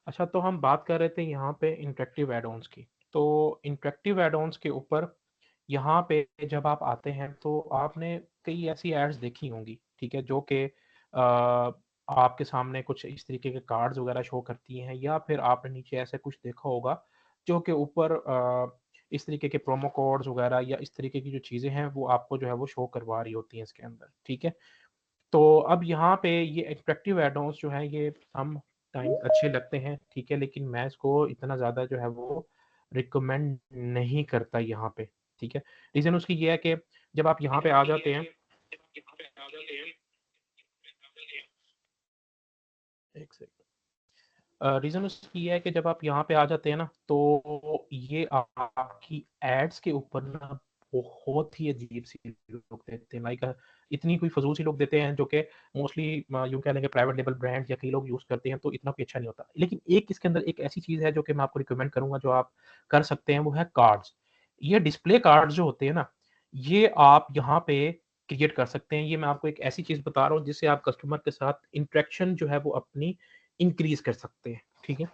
अच्छा, तो हम बात कर रहे थे यहाँ पे इंटरेक्टिव एड ऑन्स की। तो इंटरेक्टिव एड ऑन्स के ऊपर यहाँ पे जब आप आते हैं तो आपने कई ऐसी एड्स देखी होंगी, ठीक है, जो कि आपके सामने कुछ इस तरीके के कार्ड्स वगैरह शो करती हैं, या फिर आपने नीचे ऐसे कुछ देखा होगा जो कि ऊपर इस तरीके के प्रोमो कोड्स वगैरह या इस तरीके की जो चीज़ें हैं वो आपको जो है वो शो करवा रही होती हैं इसके अंदर, ठीक है। तो अब यहाँ पे ये इंटरेक्टिव एड ऑन्स जो हैं ये सम टाइम अच्छे लगते हैं, ठीक है, लेकिन मैं इसको इतना ज़्यादा जो है वो रिकमेंड नहीं करता यहाँ पे, ठीक है। रीज़न उसकी ये है कि जब आप यहाँ पे आ जाते हैं, एक सेकंड, रीज़न उसकी ये है कि जब आप यहाँ पे आ जाते हैं ना, तो ये आपकी एड्स के ऊपर ना बहुत ही अजीब-सी लुक देते हैं, लाइक इतनी कोई फ़िज़ूल सी लुक देते हैं जो कि मोस्टली यूँ कह लेंगे प्राइवेट लेबल ब्रांड या कई लोग यूज़ करते हैं, तो इतना कोई अच्छा नहीं होता। लेकिन एक इसके अंदर एक ऐसी चीज़ है जो कि मैं आपको रिकमेंड करूँगा, जो आप कर सकते हैं, वो है कार्ड्स। ये डिस्प्ले कार्ड्स जो होते हैं ना, ये आप यहाँ पे क्रिएट कर सकते हैं। ये मैं आपको एक ऐसी चीज़ बता रहा हूँ जिससे आप कस्टमर के साथ इंटरेक्शन जो है वो अपनी इंक्रीज़ कर सकते हैं, ठीक है?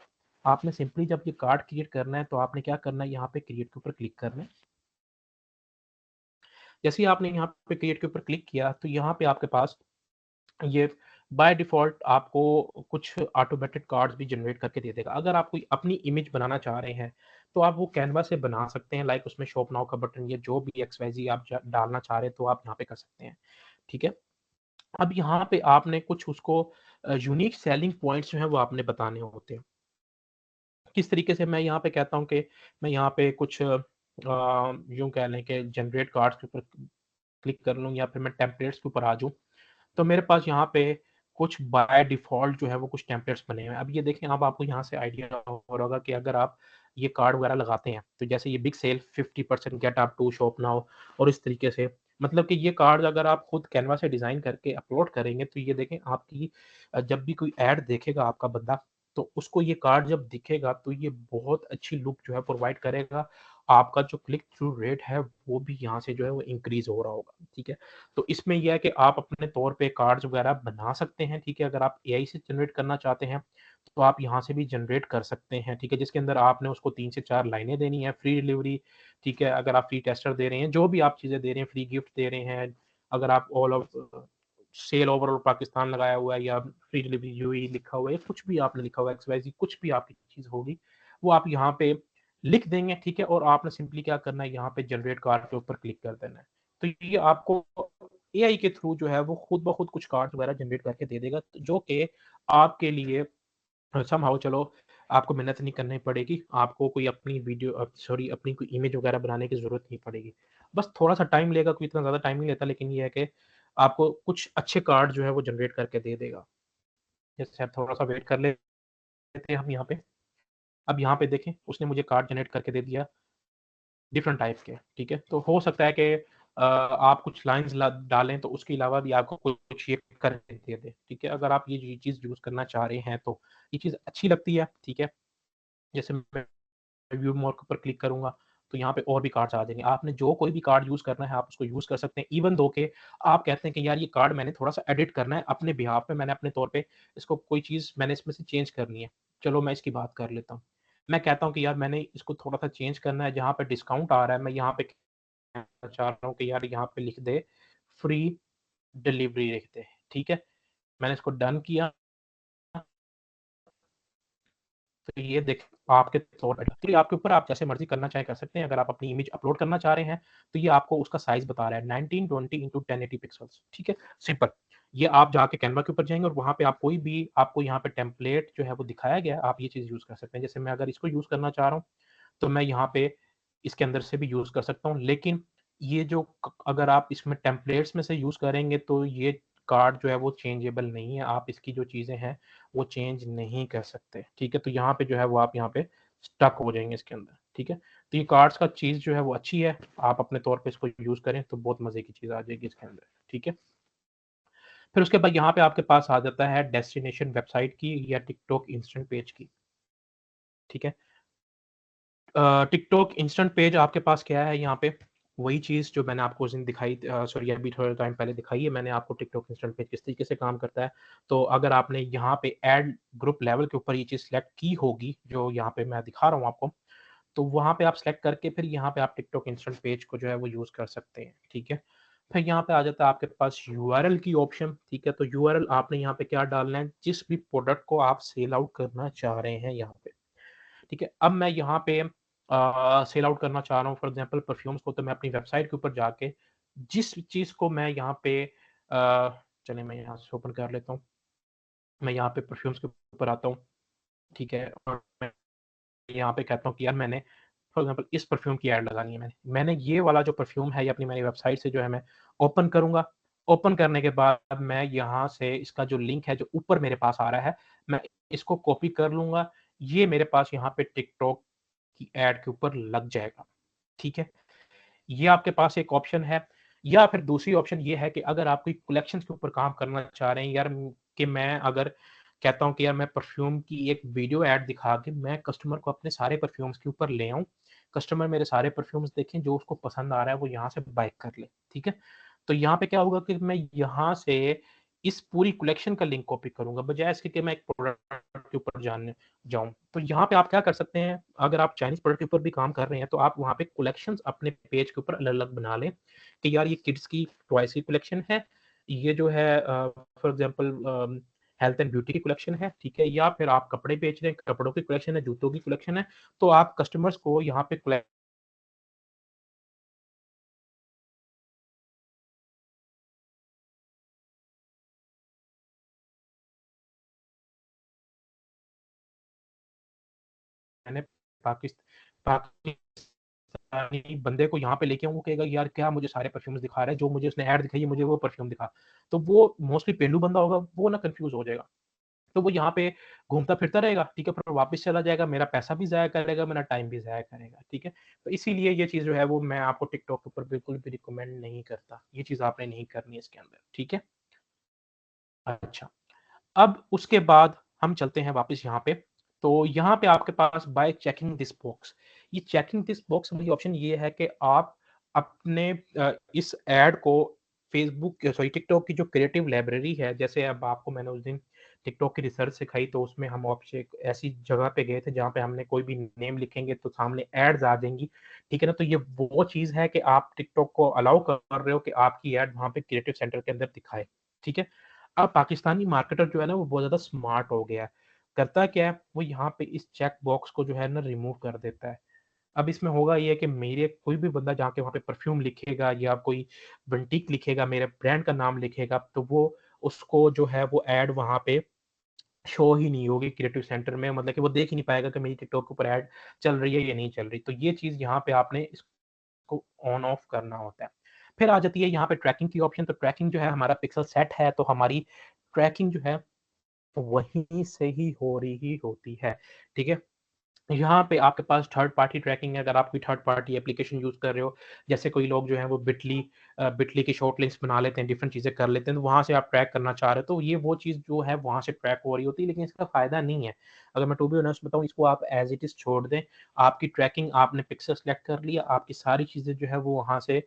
आपने सिंपली जब ये कार्ड क्रिएट करना है तो आपने क्या करना है, यहाँ पे क्रिएट के ऊपर क्लिक करना है। जैसे ही आपने यहाँ पे क्रिएट के ऊपर क्लिक किया तो यहाँ पे आपके पास ये बाय डिफ़ॉल्ट आपको कुछ ऑटोमेटेड कार्ड्स भी जनरेट करके दे देगा। अगर आप कोई अपनी इमेज बनाना चाह रहे हैं, तो आप वो कैनवा से बना सकते हैं, लाइक उसमें शॉप नाउ का बटन या जो भी एक्सवाईज़ेड आप ज डालना चाह रहे हैं तो आप यहाँ पे कर सकते हैं, ठीक है? अब यहाँ पे आपने कुछ उसको यूनिक सेलिंग पॉइंट्स जो हैं वो आपने बताने होते हैं। किस तरीके से मैं यहाँ पे कहता हूँ कि मैं यहाँ पे कुछ यूँ कह लें कि जनरेट कार्ड्स के ऊपर क्लिक कर लूँ या फिर मैं टेम्पलेट्स के ऊपर आ जाऊँ, तो मेरे पास यहाँ पे कुछ बाय डिफ़ॉल्ट जो है वो कुछ टेम्पलेट्स बने हुए हैं। अब ये देखें, अब आपको यहाँ से आइडिया हो रहा होगा कि अगर आप ये कार्ड वगैरह लगाते हैं, तो जैसे ये big sale 50% get up to shop now और इस तरीके से, मतलब कि ये कार्ड अगर आप खुद कैनवा से डिज़ाइन करके अपलोड करेंगे, तो ये देखें आपकी जब भी कोई ऐड देखेगा आपका बंदा, तो उसको ये कार्ड जब दिखेगा तो ये बहुत अच्छी लुक जो है प्रोवाइड करेगा। आपका जो क्लिक थ्रू रेट है वो भी यहाँ से जो है वो इंक्रीज़ हो रहा होगा, ठीक है। तो इसमें ये है कि आप अपने तौर पे कार्ड्स वगैरह बना सकते हैं, ठीक है। अगर आप एआई से जनरेट करना चाहते हैं, तो आप यहाँ से भी जनरेट कर सकते हैं, ठीक है। जिसके अंदर आपने उसको 3 से 4 लाइनें देनी है, फ्री डिलीवरी, ठीक है। अगर आप फ्री टेस्टर दे रहे हैं, जो भी आप चीज़ें दे रहे हैं, फ्री गिफ्ट दे रहे हैं, अगर आप all of sale overall Pakistan लगाया हुआ है या फ्री डिलीवरी यूएई लिखा हुआ है, कुछ भी आपने लिखा हुआ है, एक्सवाईज़ेड कुछ भी आपकी चीज़ होगी, वो आप यहाँ पे लिख देंगे, ठीक है। और आपने सिंपली क्या करना है, यहाँ पे जनरेट कार्ड के ऊपर क्लिक कर देना है। तो ये आपको एआई के थ्रू जो है वो खुद ब खुद कुछ कार्ड्स वगैरह जनरेट करके दे देगा, जो कि आपके लिए समहाउ चलो आपको मेहनत नहीं करनी पड़ेगी, आपको कोई अपनी वीडियो सॉरी अपनी कोई इमेज वगैरह बनाने की ज़रूरत नहीं पड़ेगी। बस थोड़ा-सा टाइम लेगा, कोई इतना ज़्यादा टाइम नहीं लेता, लेकिन ये है कि आपको कुछ अच्छे कार्ड जो है वो जनरेट करके दे देगा। जैसे आप थोड़ा-सा वेट कर लेते हैं हम यहाँ पे। अब यहाँ पे देखें, उसने मुझे कार्ड जनरेट करके दे दिया डिफरेंट टाइप के, ठीक है? तो हो सकता है कि आप कुछ लाइन्स ला डालें तो उसके अलावा भी आपको कुछ ये करके दे दे, ठीक है? अगर आप ये चीज़ यूज़ करना चाह रहे हैं तो ये चीज़ अच्छी लगती है, ठीक है? जैसे मैं व्यू मोर के ऊपर क्लिक करूँगा, तो यहाँ पे और भी कार्ड्स आ जाएँगे। आपने जो कोई भी कार्ड यूज़ करना है, आप उसको यूज़ कर सकते हैं। इवन दो कि आप कहते हैं कि यार ये कार्ड मैंने थोड़ा-सा एडिट करना है अपने बिहाफ़ पे, मैंने अपने तौर पे इसको कोई चीज़ मैंने इसमें से चेंज करनी है। चलो मैं इसकी बात कर लेता हूँ। मैं कहता हूँ कि यार मैंने इसको थोड़ा-सा चेंज करना है, जहाँ पे डिस्काउंट आ रहा है, मैं यहाँ पे कहना चाह रहा हूँ कि यार यहाँ पे लिख दे फ्री डिलीवरी लिख दे, ठीक है? मैंने इसको डन किया। तो ये देख आपके तौर पे तो ये आपके ऊपर, आप जैसे मर्ज़ी करना चाहें कर सकते हैं। अगर आप अपनी इमेज अपलोड करना चाह रहे हैं, तो ये आपको उसका साइज़ बता रहा है 1920 इंटू 1080 पिक्सेल्स, ठीक है? सिंपल। ये आप जाके कैनवा के ऊपर जाएँगे और वहाँ पे आप कोई भी आपको यहाँ पे टेम्पलेट जो है वो दिखाया गया है, आप ये चीज़ यूज़ कर सकते हैं। जैसे मैं अगर इसको यूज़ करना चाह रहा हूँ, तो मैं यहाँ पे इसके अंदर से भी यूज़ कर सकता हूँ। लेकिन ये जो क अगर आप इसमें टेम्पलेट्स में से यूज़ करेंगे तो ये कार्ड जो है वो चेंजेबल नहीं है। आप इसकी जो चीज़ें हैं वो चेंज नहीं कर सकते, ठीक है? तो यहाँ पे जो है वो आप यहाँ पे स्टक हो जाएँगे इसके अंदर, ठीक है? तो ये कार्ड्स का चीज़ जो है वो अच्छी है। आप अपने तौर पे इसको यूज़ करें तो बहुत मज़े की चीज़ आ जाएगी इसके अंदर, ठीक है? फिर उसके बाद यहाँ पे आपके पास आ जाता है डेस्टिनेशन वेबसाइट की या टिकटॉक इंस्टेंट पेज की, ठीक है? टिकटॉक इंस्टेंट पेज आपके पास क्या है यहाँ पे, वही चीज़ जो मैंने आपको उस दिन दिखाई सॉरी अभी थोड़ा टाइम पहले दिखाई है मैंने आपको टिकटॉक इंस्टेंट पेज किस तरीके से काम करता है। तो अगर आपने यहाँ पे ऐड ग्रुप लेवल के ऊपर ये चीज़ सिलेक्ट की होगी, जो यहाँ पे मैं दिखा रहा हूँ आपको, तो वहाँ पे आप सिलेक्ट करके फिर यहाँ पे आप टिकटॉक इंस्टेंट पेज को जो है वो यूज़ कर सकते हैं, ठीक है? फिर यहाँ पे आ जाता है आपके पास यूआरएल की ऑप्शन, ठीक है? तो यूआरएल आपने यहाँ पे क्या डालना है, जिस भी प्रोडक्ट को आप सेल आउट करना चाह रहे हैं यहाँ पे, ठीक है? अब मैं यहाँ पे सेल आउट करना चाह रहा हूँ फॉर एग्ज़ाम्पल परफ्यूम्स को, तो मैं अपनी वेबसाइट के ऊपर जाके जिस चीज़ को मैं यहाँ पे चलिए मैं यहाँ से ओपन कर लेता हूँ। मैं यहाँ पे परफ्यूम्स के ऊपर आता हूँ, ठीक है? और मैं यहाँ पे कहता हूँ कि यार मैंने फॉर एग्ज़ाम्पल इस परफ्यूम की ऐड लगानी है मैंने। मैंने ये वाला जो परफ्यूम है ये अपनी मेरी वेबसाइट से जो है मैं ओपन करूँगा। ओपन करने के बाद मैं यहाँ से इसका जो लिंक है जो ऊपर मेरे पास आ रहा है, मैं इसको कॉपी कर लूँगा। ये मेरे पास यहाँ पे टिकटॉक की ऐड के ऊपर लग जाएगा, ठीक है? ये आपके पास एक ऑप्शन है या फिर दूसरी ऑप्शन ये है कि अगर आप कोई कलेक्शंस के ऊपर काम करना चाह रहे हैं यार कि मैं अगर कहता हूँ कि यार मैं परफ्यूम की एक वीडियो ऐड दिखा के मैं कस्टमर को अपने सारे परफ्यूम्स के ऊपर ले आऊँ। कस्टमर मेरे सारे परफ्यूम्स देखें, जो उसको पसंद आ रहा है वो यहाँ से बाय कर ले, ठीक है? तो यहाँ पे क्या होगा कि मैं यहाँ से इस पूरी कलेक्शन का लिंक कॉपी करूँगा, बजाय इसके कि मैं एक प्रोडक्ट के ऊपर जानने जाऊँ। तो यहाँ पे आप क्या कर सकते हैं, अगर आप चाइनीज़ प्रोडक्ट के ऊपर भी काम कर रहे हैं, तो आप वहाँ पे कलेक्शंस अपने पेज के ऊपर अलग-अलग बना लें, कि यार ये किड्स की टॉयज़ की कलेक्शन है, ये जो है for example health and beauty की कलेक्शन है, ठीक है? या फिर आप कपड़े बेच रहे हैं, कपड़ों की कलेक्शन है, जूतों की कलेक्शन है, तो आप कस्टमर्स को यहाँ पे मैंने पाकिस्तानी बंदे को यहाँ पे लेके आऊँ, वो कहेगा यार क्या मुझे सारे परफ्यूम्स दिखा रहा है, जो मुझे उसने ऐड दिखाई है, मुझे वो परफ्यूम दिखा। तो वो मोस्टली पेंडू बंदा होगा, वो ना कन्फ्यूज़ हो जाएगा। तो वो यहाँ पे घूमता-फिरता रहेगा, ठीक है, फिर वापस चला जाएगा, मेरा पैसा भी ज़ाया करेगा, मेरा टाइम भी ज़ाया करेगा, ठीक है? तो इसीलिए ये चीज़ जो है वो मैं आपको टिकटॉक के ऊपर बिल्कुल भी रिकमेंड नहीं करता। ये चीज़ आपने नहीं करनी है इसके अंदर, ठीक है? अच्छा। अब उसके बाद हम चलते हैं वापस यहाँ पे। तो यहाँ पे आपके पास बाय चेकिंग दिस बॉक्स, ये चेकिंग दिस बॉक्स वाली ऑप्शन ये है कि आप अपने इस ऐड को फ़ेसबुक सॉरी टिकटॉक की जो क्रिएटिव लाइब्रेरी है, जैसे अब आपको मैंने उस दिन टिकटॉक की रिसर्च सिखाई तो उसमें हम आपसे एक ऐसी जगह पे गए थे जहाँ पे हमने कोई भी नेम लिखेंगे तो सामने एड्स आ जाएँगी, ठीक है ना? तो ये वो चीज़ है कि आप टिकटॉक को अलाउ कर रहे हो कि आपकी ऐड वहाँ पे क्रिएटिव सेंटर के अंदर दिखाए, ठीक है? अब पाकिस्तानी मार्केटर जो है ना वो बहुत ज़्यादा स्मार्ट हो गया है। करता क्या है, वो यहाँ पे इस चेक बॉक्स को जो है ना रिमूव कर देता है। अब इसमें होगा ये है कि मेरे कोई भी बंदा जाके वहाँ पे परफ्यूम लिखेगा या कोई बुटीक लिखेगा, मेरे ब्रांड का नाम लिखेगा, तो वो उसको जो है वो ऐड वहाँ पे शो ही नहीं होगी क्रिएटिव सेंटर में, मतलब कि वो देख ही नहीं पाएगा कि मेरी टिकटॉक के ऊपर ऐड चल रही है या नहीं चल रही। तो ये चीज़ यहाँ पे आपने को ऑन ऑफ करना होता है। फिर आ जाती है यहाँ पे ट्रैकिंग की ऑप्शन, तो ट्रैकिंग जो है हमारा पिक्सल सेट है, तो हमारी ट्रैकिंग जो है वहीं से ही हो रही होती है, ठीक है? यहाँ पे आपके पास थर्ड पार्टी ट्रैकिंग है, अगर आप कोई थर्ड पार्टी एप्लीकेशन यूज़ कर रहे हो, जैसे कोई लोग जो हैं वो बिटली की शॉर्ट लिंक्स बना लेते हैं, डिफरेंट चीज़ें कर लेते हैं, तो वहाँ से आप ट्रैक करना चाह रहे हो, तो ये वो चीज़ जो है वहाँ से ट्रैक हो रही होती है, लेकिन इसका फ़ायदा नहीं है। अगर मैं टू बी ऑनेस्ट बताऊँ, इसको आप एज़ इट इज़ छोड़ दें, आपकी ट्रैकिंग आपने पिक्सल सेलेक्ट कर लिया, आपकी सारी चीज़ें जो है वो वहाँ से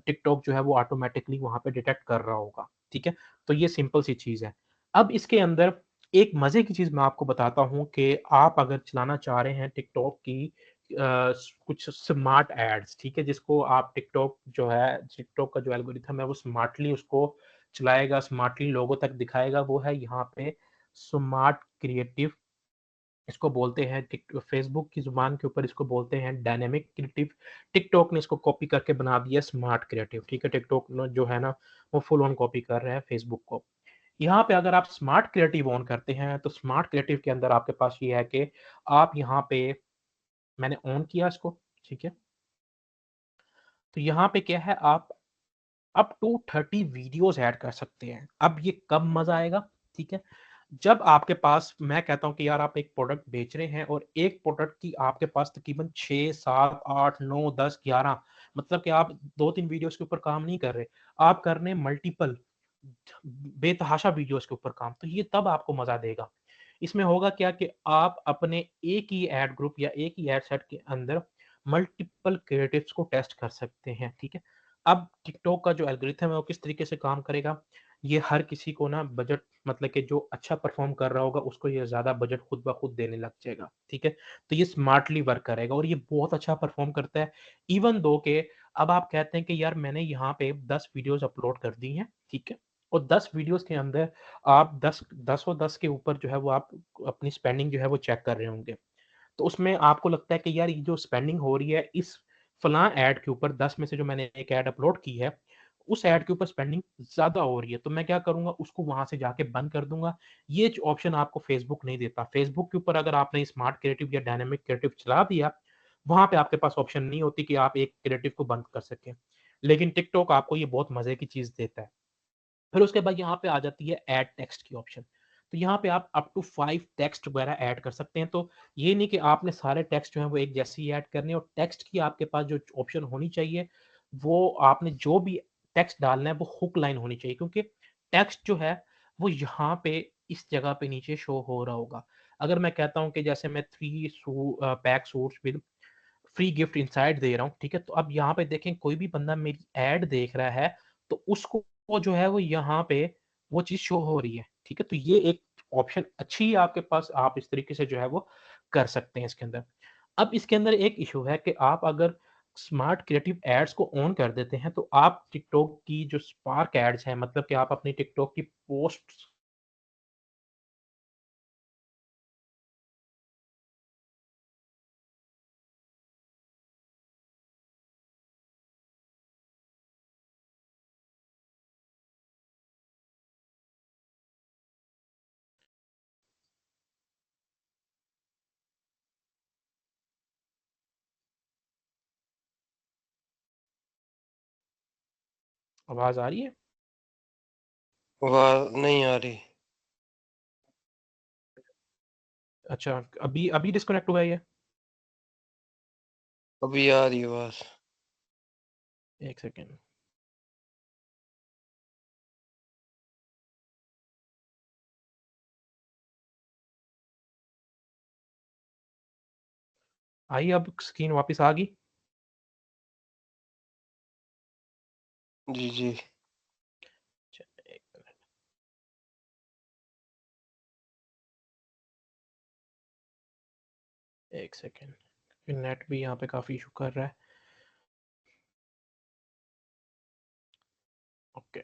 टिकटॉक जो है वो ऑटोमैटिकली वहाँ पे डिटेक्ट कर रहा होगा, ठीक है? तो ये सिंपल सी चीज़ है। अब इसके अंदर एक मज़े की चीज़ मैं आपको बताता हूँ कि आप अगर चलाना चाह रहे हैं टिकटॉक की कुछ स्मार्ट एड्स, ठीक है? जिसको आप टिकटॉक जो है टिकटॉक का जो एल्गोरिथम है वो स्मार्टली उसको चलाएगा, स्मार्टली लोगों तक दिखाएगा, वो है यहाँ पे स्मार्ट क्रिएटिव, इसको बोलते हैं फेसबुक की ज़ुबान के ऊपर इसको बोलते हैं डायनामिक क्रिएटिव। टिकटॉक ने इसको कॉपी करके बना दिया स्मार्ट क्रिएटिव, ठीक है? टिकटॉक न जो है ना वो फुल ऑन कॉपी कर रहा है फेसबुक को। यहाँ पे अगर आप स्मार्ट क्रिएटिव ऑन करते हैं, तो स्मार्ट क्रिएटिव के अंदर आपके पास ये है कि आप यहाँ पे मैंने ऑन किया इसको, ठीक है? तो यहाँ पे क्या है आप अप टू 30 वीडियोज़ ऐड कर सकते हैं। अब ये कब मज़ा आएगा, ठीक है? जब आपके पास मैं कहता हूँ कि यार आप एक प्रोडक्ट बेच रहे हैं और एक प्रोडक्ट की आपके पास तकरीबन 6, 7, 8, 9, 10, 11 मतलब कि आप 2-3 वीडियोज़ के ऊपर काम नहीं कर रहे। आप कर रहे हैं मल्टीपल बेतहाशा वीडियोज़ के ऊपर काम, तो ये तब आपको मज़ा देगा। इसमें होगा क्या कि आप अपने एक ही एड ग्रुप या एक ही एड सेट के अंदर मल्टीपल क्रिएटिव्स को टेस्ट कर सकते हैं, ठीक है? अब टिकटॉक का जो एल्गोरिथम है वो किस तरीके से काम करेगा, ये हर किसी को ना बजट मतलब कि जो अच्छा परफ़ॉर्म कर रहा होगा उसको ये ज़्यादा बजट खुद ब खुद देने लग जाएगा, ठीक है? तो ये स्मार्टली वर्क करेगा और ये बहुत अच्छा परफ़ॉर्म करता है। इवन दो के अब आप कहते हैं कि यार मैंने यहाँ पे 10 वीडियोज़ अपलोड कर दी हैं, ठीक है? और 10 वीडियोज़ के अंदर आप 10 10 10 के ऊपर जो है वो आप अपनी स्पेंडिंग जो है वो चेक कर रहे होंगे। तो उसमें आपको लगता है कि यार ये जो स्पेंडिंग हो रही है इस फलाँ ऐड के ऊपर 10 में से जो मैंने एक ऐड अपलोड की है, उस ऐड के ऊपर स्पेंडिंग ज़्यादा हो रही है, तो मैं क्या करूँगा उसको वहाँ से जाके बंद कर दूँगा। ये ज ऑप्शन आपको फ़ेसबुक नहीं देता। फ़ेसबुक के ऊपर अगर आपने स्मार्ट क्रिएटिव या डायनामिक क्रिएटिव चला दिया, वहाँ पे आपके पास ऑप्शन नहीं होती कि आप एक क्रिएटिव को बंद कर सकें। लेकिन टिकटॉक आपको ये बहुत मज़े की चीज़ देता है। फिर उसके बाद यहाँ पे आ जाती है ऐड टेक्स्ट की ऑप्शन। तो यहाँ पे आप अप टू 5 टेक्स्ट वगैरह ऐड कर सकते हैं। तो ये नहीं कि आपने सारे टेक्स्ट जो हैं वो एक जैसे ही ऐड करने हैं और टेक्स्ट की आपके पास जो ऑप्शन होनी चाहिए, वो आपने जो भी टेक्स्ट डालना है वो हुक लाइन होनी चाहिए क्योंकि टेक्स्ट जो है वो यहाँ पे इस जगह पे नीचे शो हो रहा होगा। अगर मैं कहता हूँ कि जैसे मैं 3 pack suits with free gift inside दे रहा हूँ, ठीक है? तो अब यहाँ पे देखें कोई भी बंदा मेरी ऐड देख रहा है, तो उसको वो जो है वो यहाँ पे वो चीज़ शो हो रही है, ठीक है? तो ये एक ऑप्शन अच्छी है आपके पास, आप इस तरीके से जो है वो कर सकते हैं इसके अंदर। अब इसके अंदर एक इश्यू है कि आप अगर स्मार्ट क्रिएटिव एड्स को ऑन कर देते हैं, तो आप टिकटॉक की जो स्पार्क एड्स हैं, मतलब कि आप अपनी टिकटॉक की पोस्ट्स आवाज़ आ रही है? आवाज़ नहीं आ रही। अच्छा, अभी अभी डिस्कनेक्ट हुआ है ये? अभी आ रही है आवाज़। 1 सेकंड। आई अब स्क्रीन वापस आ गई? जी, जी। अच्छा, 1 मिनट। 1 सेकंड। नेट भी यहाँ पे काफ़ी इश्यू कर रहा है। ओके।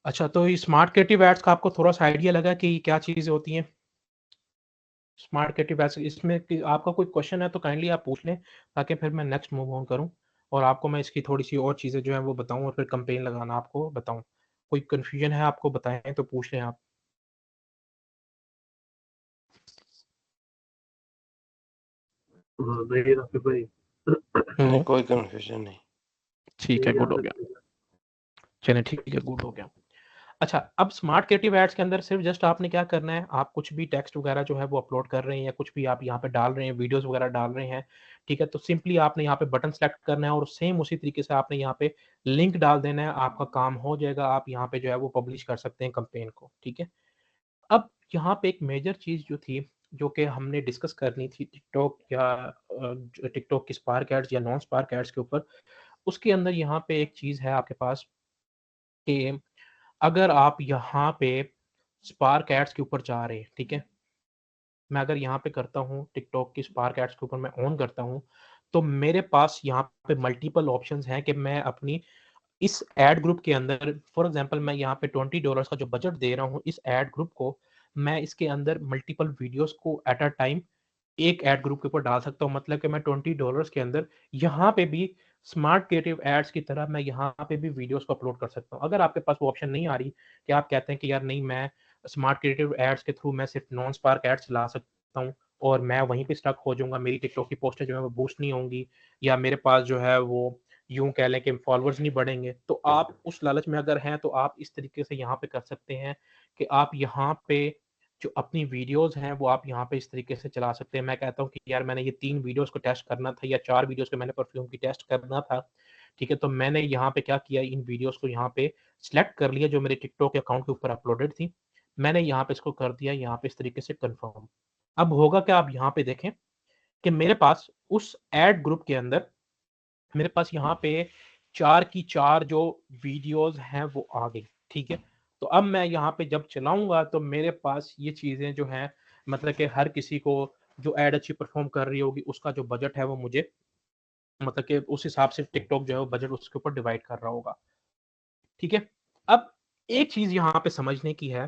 अच्छा तो ये स्मार्ट क्रिएटिव एड्स का आपको थोड़ा-सा आइडिया लगा कि क्या चीज़ें होती हैं? स्मार्ट क्रिएटिव एड्स इसमें कि आपका कोई क्वेश्चन है तो काइंडली आप पूछ लें, ताकि फिर मैं नेक्स्ट मूव ऑन करूँ और आपको मैं इसकी थोड़ी-सी और चीज़ें जो हैं वो बताऊँ और फिर कैम्पेन लगाना आपको बताऊँ। कोई कन्फ्यूजन है आपको बताएँ तो पूछ लें आप। हाँ, नहीं राकिब भाई। नहीं, कोई कन्फ्यूज़न नहीं। ठीक है, ये गुड हो आता गया। है। चलें ठीक है, गुड हो गया। अच्छा, अब स्मार्ट क्रिएटिव एड्स के अंदर सिर्फ़ जस्ट आपने क्या करना है, आप कुछ भी टेक्स्ट वगैरह जो है वो अपलोड कर रहे हैं या कुछ भी आप यहाँ पे डाल रहे हैं, वीडियोज़ वगैरह डाल रहे हैं, ठीक है? तो सिंपली आपने यहाँ पे बटन सेलेक्ट करना है और सेम उसी तरीके से आपने यहाँ पे लिंक डाल देना है, आपका काम हो जाएगा, आप यहाँ पे जो है वो पब्लिश कर सकते हैं कैंपेन को, ठीक है? अब यहाँ पे एक मेजर चीज़ जो थी, जो कि हमने डिस्कस करनी थी टिकटॉक या जो टिकटॉक की स्पार्क एड्स या नॉन स्पार्क एड्स के ऊपर, उसके अंदर यहाँ पे एक चीज़ है आपके पास कि अगर आप यहाँ पे स्पार्क एड्स के ऊपर जा रहे हैं, ठीक है? मैं अगर यहाँ पे करता हूँ टिकटॉक की स्पार्क एड्स के ऊपर मैं ऑन करता हूँ, तो मेरे पास यहाँ पे मल्टीपल ऑप्शंस हैं कि मैं अपनी इस एड ग्रुप के अंदर फॉर एग्ज़ाम्पल मैं यहाँ पे $20 का जो बजट दे रहा हूँ इस एड ग्रुप को, मैं इसके अंदर मल्टीपल वीडियोज़ को एट अ टाइम एक एड ग्रुप के ऊपर डाल सकता हूँ। मतलब कि मैं $20 के अंदर यहाँ पे भी स्मार्ट क्रिएटिव एड्स की तरह मैं यहाँ पे भी वीडियोज़ को अपलोड कर सकता हूँ। अगर आपके पास वो ऑप्शन नहीं आ रही कि आप कहते हैं कि यार नहीं मैं स्मार्ट क्रिएटिव एड्स के थ्रू मैं सिर्फ़ नॉन स्पार्क एड्स चला सकता हूँ और मैं वहीं पे स्टक हो जाऊँगा, मेरी टिकटॉक की पोस्टें जो है वो बूस्ट नहीं होंगी या मेरे पास जो है वो यूँ कह लें कि फॉलोवर्स नहीं बढ़ेंगे। तो आप उस लालच में अगर हैं तो आप इस तरीके से यहाँ पे कर सकते हैं कि आप यहाँ पे जो अपनी वीडियोज़ हैं वो आप यहाँ पे इस तरीके से चला सकते हैं। मैं कहता हूँ कि यार मैंने ये 3 वीडियोज़ को टेस्ट करना था या 4 वीडियोज़ को मैंने परफ्यूम की टेस्ट करना था, ठीक है? तो मैंने यहाँ पे क्या किया इन वीडियोज़ को यहाँ पे सिलेक्ट कर लिया जो मेरे टिकटॉक अकाउंट के ऊपर अपलोडेड थी। मैंने यहाँ पे इसको कर दिया यहाँ पे इस तरीके से कन्फर्म। अब होगा क्या आप यहाँ पे देखें कि मेरे पास उस एड ग्रुप के अंदर मेरे पास यहाँ पे 4 की 4 जो वीडियोज़ हैं वो आ गई, ठीक है? तो अब मैं यहाँ पे जब चलाऊँगा तो मेरे पास ये चीज़ें जो हैं मतलब कि हर किसी को जो एड अच्छी परफ़ॉर्म कर रही होगी उसका जो बजट है वो मुझे मतलब कि उस हिसाब से टिकटॉक जो है वो बजट उसके ऊपर डिवाइड कर रहा होगा, ठीक है? अब एक चीज़ यहाँ पे समझने की है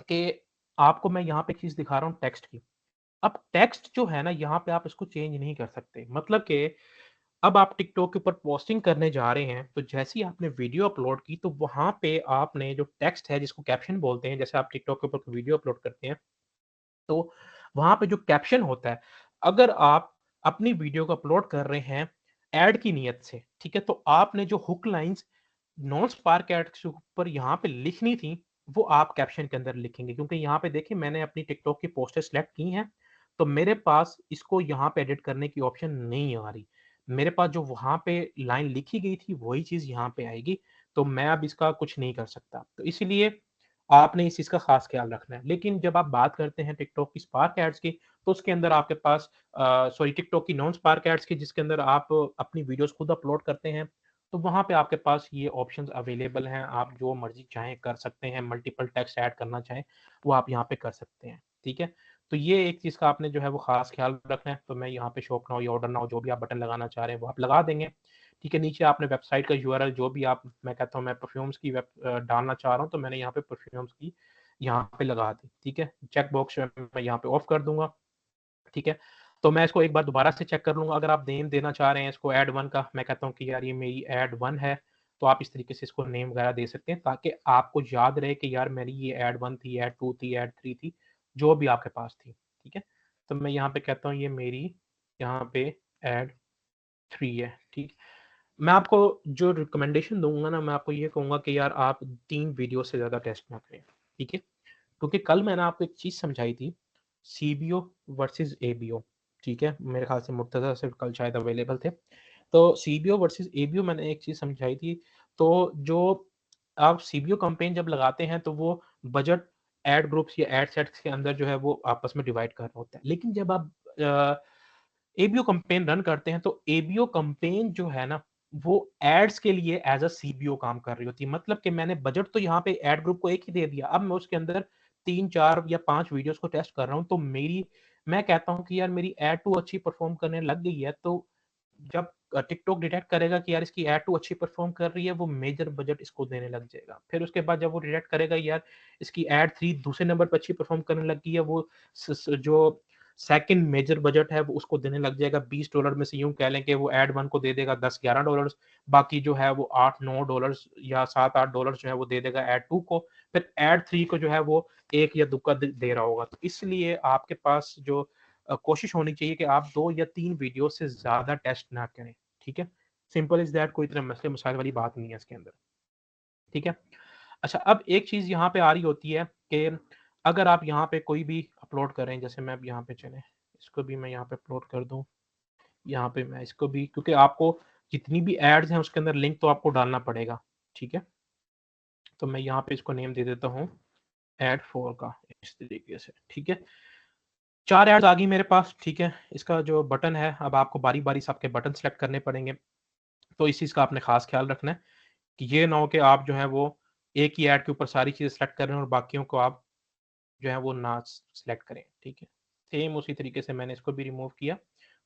कि आपको मैं यहाँ पे एक चीज़ दिखा रहा हूँ टेक्स्ट की। अब टेक्स्ट जो है ना यहाँ पे आप इसको चेंज नहीं कर सकते। मतलब कि अब आप टिकटॉक के ऊपर पोस्टिंग करने जा रहे हैं, तो जैसे ही आपने वीडियो अपलोड की तो वहाँ पे आपने जो टेक्स्ट है जिसको कैप्शन बोलते हैं, जैसे आप टिकटॉक के ऊपर कोई वीडियो अपलोड करते हैं, तो वहाँ पे जो कैप्शन होता है, अगर आप अपनी वीडियो को अपलोड कर रहे हैं ऐड की नीयत से, ठीक है? तो आपने जो hook lines non Spark ads के ऊपर यहाँ पे लिखनी थी, वो आप कैप्शन के अंदर लिखेंगे क्योंकि यहाँ पे देखिए मैंने अपनी टिकटॉक की पोस्टर सेलेक्ट की हैं, तो मेरे पास इसको यहाँ पे एडिट करने की ऑप्शन नहीं आ रही। मेरे पास जो वहाँ पे लाइन लिखी गई थी, वही चीज़ यहाँ पे आएगी, तो मैं अब इसका कुछ नहीं कर सकता। तो इसीलिए आपने इस चीज़ का ख़ास ख़्याल रखना है। लेकिन जब आप बात करते हैं टिकटॉक की स्पार्क एड्स की, तो उसके अंदर आपके पास सॉरी टिकटॉक की नॉन स्पार्क एड्स की जिसके अंदर आप अपनी वीडियोज़ खुद अपलोड करते हैं, तो वहाँ पे आपके पास ये ऑप्शंस अवेलेबल हैं। आप जो मर्ज़ी चाहें कर सकते हैं, मल्टीपल टेक्स्ट ऐड करना चाहें, वो आप यहाँ पे कर सकते हैं, ठीक है? तो ये एक चीज़ का आपने जो है वो ख़ास ख़्याल रखना है। तो मैं यहाँ पे शॉप नाउ या ऑर्डर नाउ जो भी आप बटन लगाना चाह रहे हैं, वो आप लगा देंगे, ठीक है? नीचे आपने वेबसाइट का यूआरएल जो भी आप मैं कहता हूँ मैं परफ्यूम्स की डालना चाह रहा हूँ, तो मैंने यहाँ पे परफ्यूम्स की यहाँ पे लगा दी, ठीक है? चेक बॉक्स मैं यहाँ पे ऑफ कर दूँगा, ठीक है? तो मैं इसको एक बार दोबारा से चेक कर लूँगा अगर आप नेम देना चाह रहे हैं इसको ऐड 1 का, मैं कहता हूँ कि यार ये मेरी ऐड 1 है, तो आप इस तरीके से इसको नेम वगैरह दे सकते हैं ताकि आपको याद रहे कि यार मेरी ये ऐड 1 थी, ऐड 2 थी, ऐड 3 थी, जो भी आपके पास थी, ठीक है? तो मैं यहाँ पे कहता हूँ ये मेरी यहाँ पे ऐड 3 है, ठीक? मैं आपको जो रिकमेंडेशन दूँगा ना, मैं आपको ये कहूँगा कि यार आप 3 वीडियो से ज़्यादा टेस्ट ना करें, ठीक है? क्योंकि कल मैंने आपको एक चीज़ समझाई थी, सीबीओ वर्सेस एबीओ, ठीक है? मेरे ख़्याल से मुर्तज़ा सिर्फ़ कल शायद अवेलेबल थे। तो सीबीओ वर्सेस एबीओ मैंने एक चीज़ समझाई थी, तो जो आप सीबीओ कैंपेन जब लगाते हैं, तो वो बजट एड ग्रुप्स या एड सेट्स के अंदर जो है वो आपस में डिवाइड कर रहा होता है। लेकिन जब आप एबीओ कैंपेन रन करते हैं, तो एबीओ कैंपेन जो है ना, वो एड्स के लिए एज़ अ सीबीओ काम कर रही होती है। मतलब कि मैंने बजट तो यहाँ पे एड ग्रुप को एक ही दे दिया, अब मैं उसके अंदर 3, 4 या 5 वीडियोज़ को टेस्ट कर रहा हूँ, तो मैं कहता हूँ कि यार मेरी एड 2 अच्छी परफ़ॉर्म करने लग गई है, तो जब टिकटॉक डिटेक्ट करेगा कि यार इसकी एड 2 अच्छी परफ़ॉर्म कर रही है, वो मेजर बजट इसको देने लग जाएगा। फिर उसके बाद जब वो डिटेक्ट करेगा यार इसकी एड 3 दूसरे नंबर पे अच्छी परफ़ॉर्म करने लग गई है, वो स स जो सेकंड मेजर बजट है वो उसको देने लग जाएगा $20 में से यूँ कह लें कि वो एड 1 को दे देगा $10-11, बाकी जो है वो $8-9 या $7-8 जो है वो दे देगा एड 2 को, फिर एड 3 को जो है वो 1 या दुक्का दे रहा होगा। तो इसलिए आपके पास जो कोशिश होनी चाहिए कि आप 2 या 3 वीडियो से ज़्यादा टेस्ट ना करें, ठीक है? सिंपल इज़ दैट कोई इतना मसले-मसाइल वाली बात नहीं है इसके अंदर, ठीक है? अच्छा अब एक चीज़ यहाँ पे आ रही होती है कि अगर आप यहाँ पे कोई भी अपलोड करें, जैसे मैं अब यहाँ पे चलें, इसको भी मैं यहाँ पे अपलोड कर दूँ, यहाँ पे मैं इसको भी क्योंकि आपको जितनी भी एड्स हैं उसके अंदर लिंक तो आपको डालना पड़ेगा, ठीक है? तो मैं यहाँ पे इसको नेम दे देता हूँ एड 4 का इस तरीके से, ठीक है? 4 एड्स आ गई मेरे पास, ठीक है? इसका जो बटन है, अब आपको बारी-बारी से आपके बटन सेलेक्ट करने पड़ेंगे। तो इस चीज़ का आपने ख़ास ख़्याल रखना है कि ये ना हो कि आप जो है वो एक ही ऐड के ऊपर सारी चीज़ें सेलेक्ट कर रहे हैं और बाकियों को आप जो है वो ना सेलेक्ट करें, ठीक है? सेम उसी तरीके से मैंने इसको भी रिमूव किया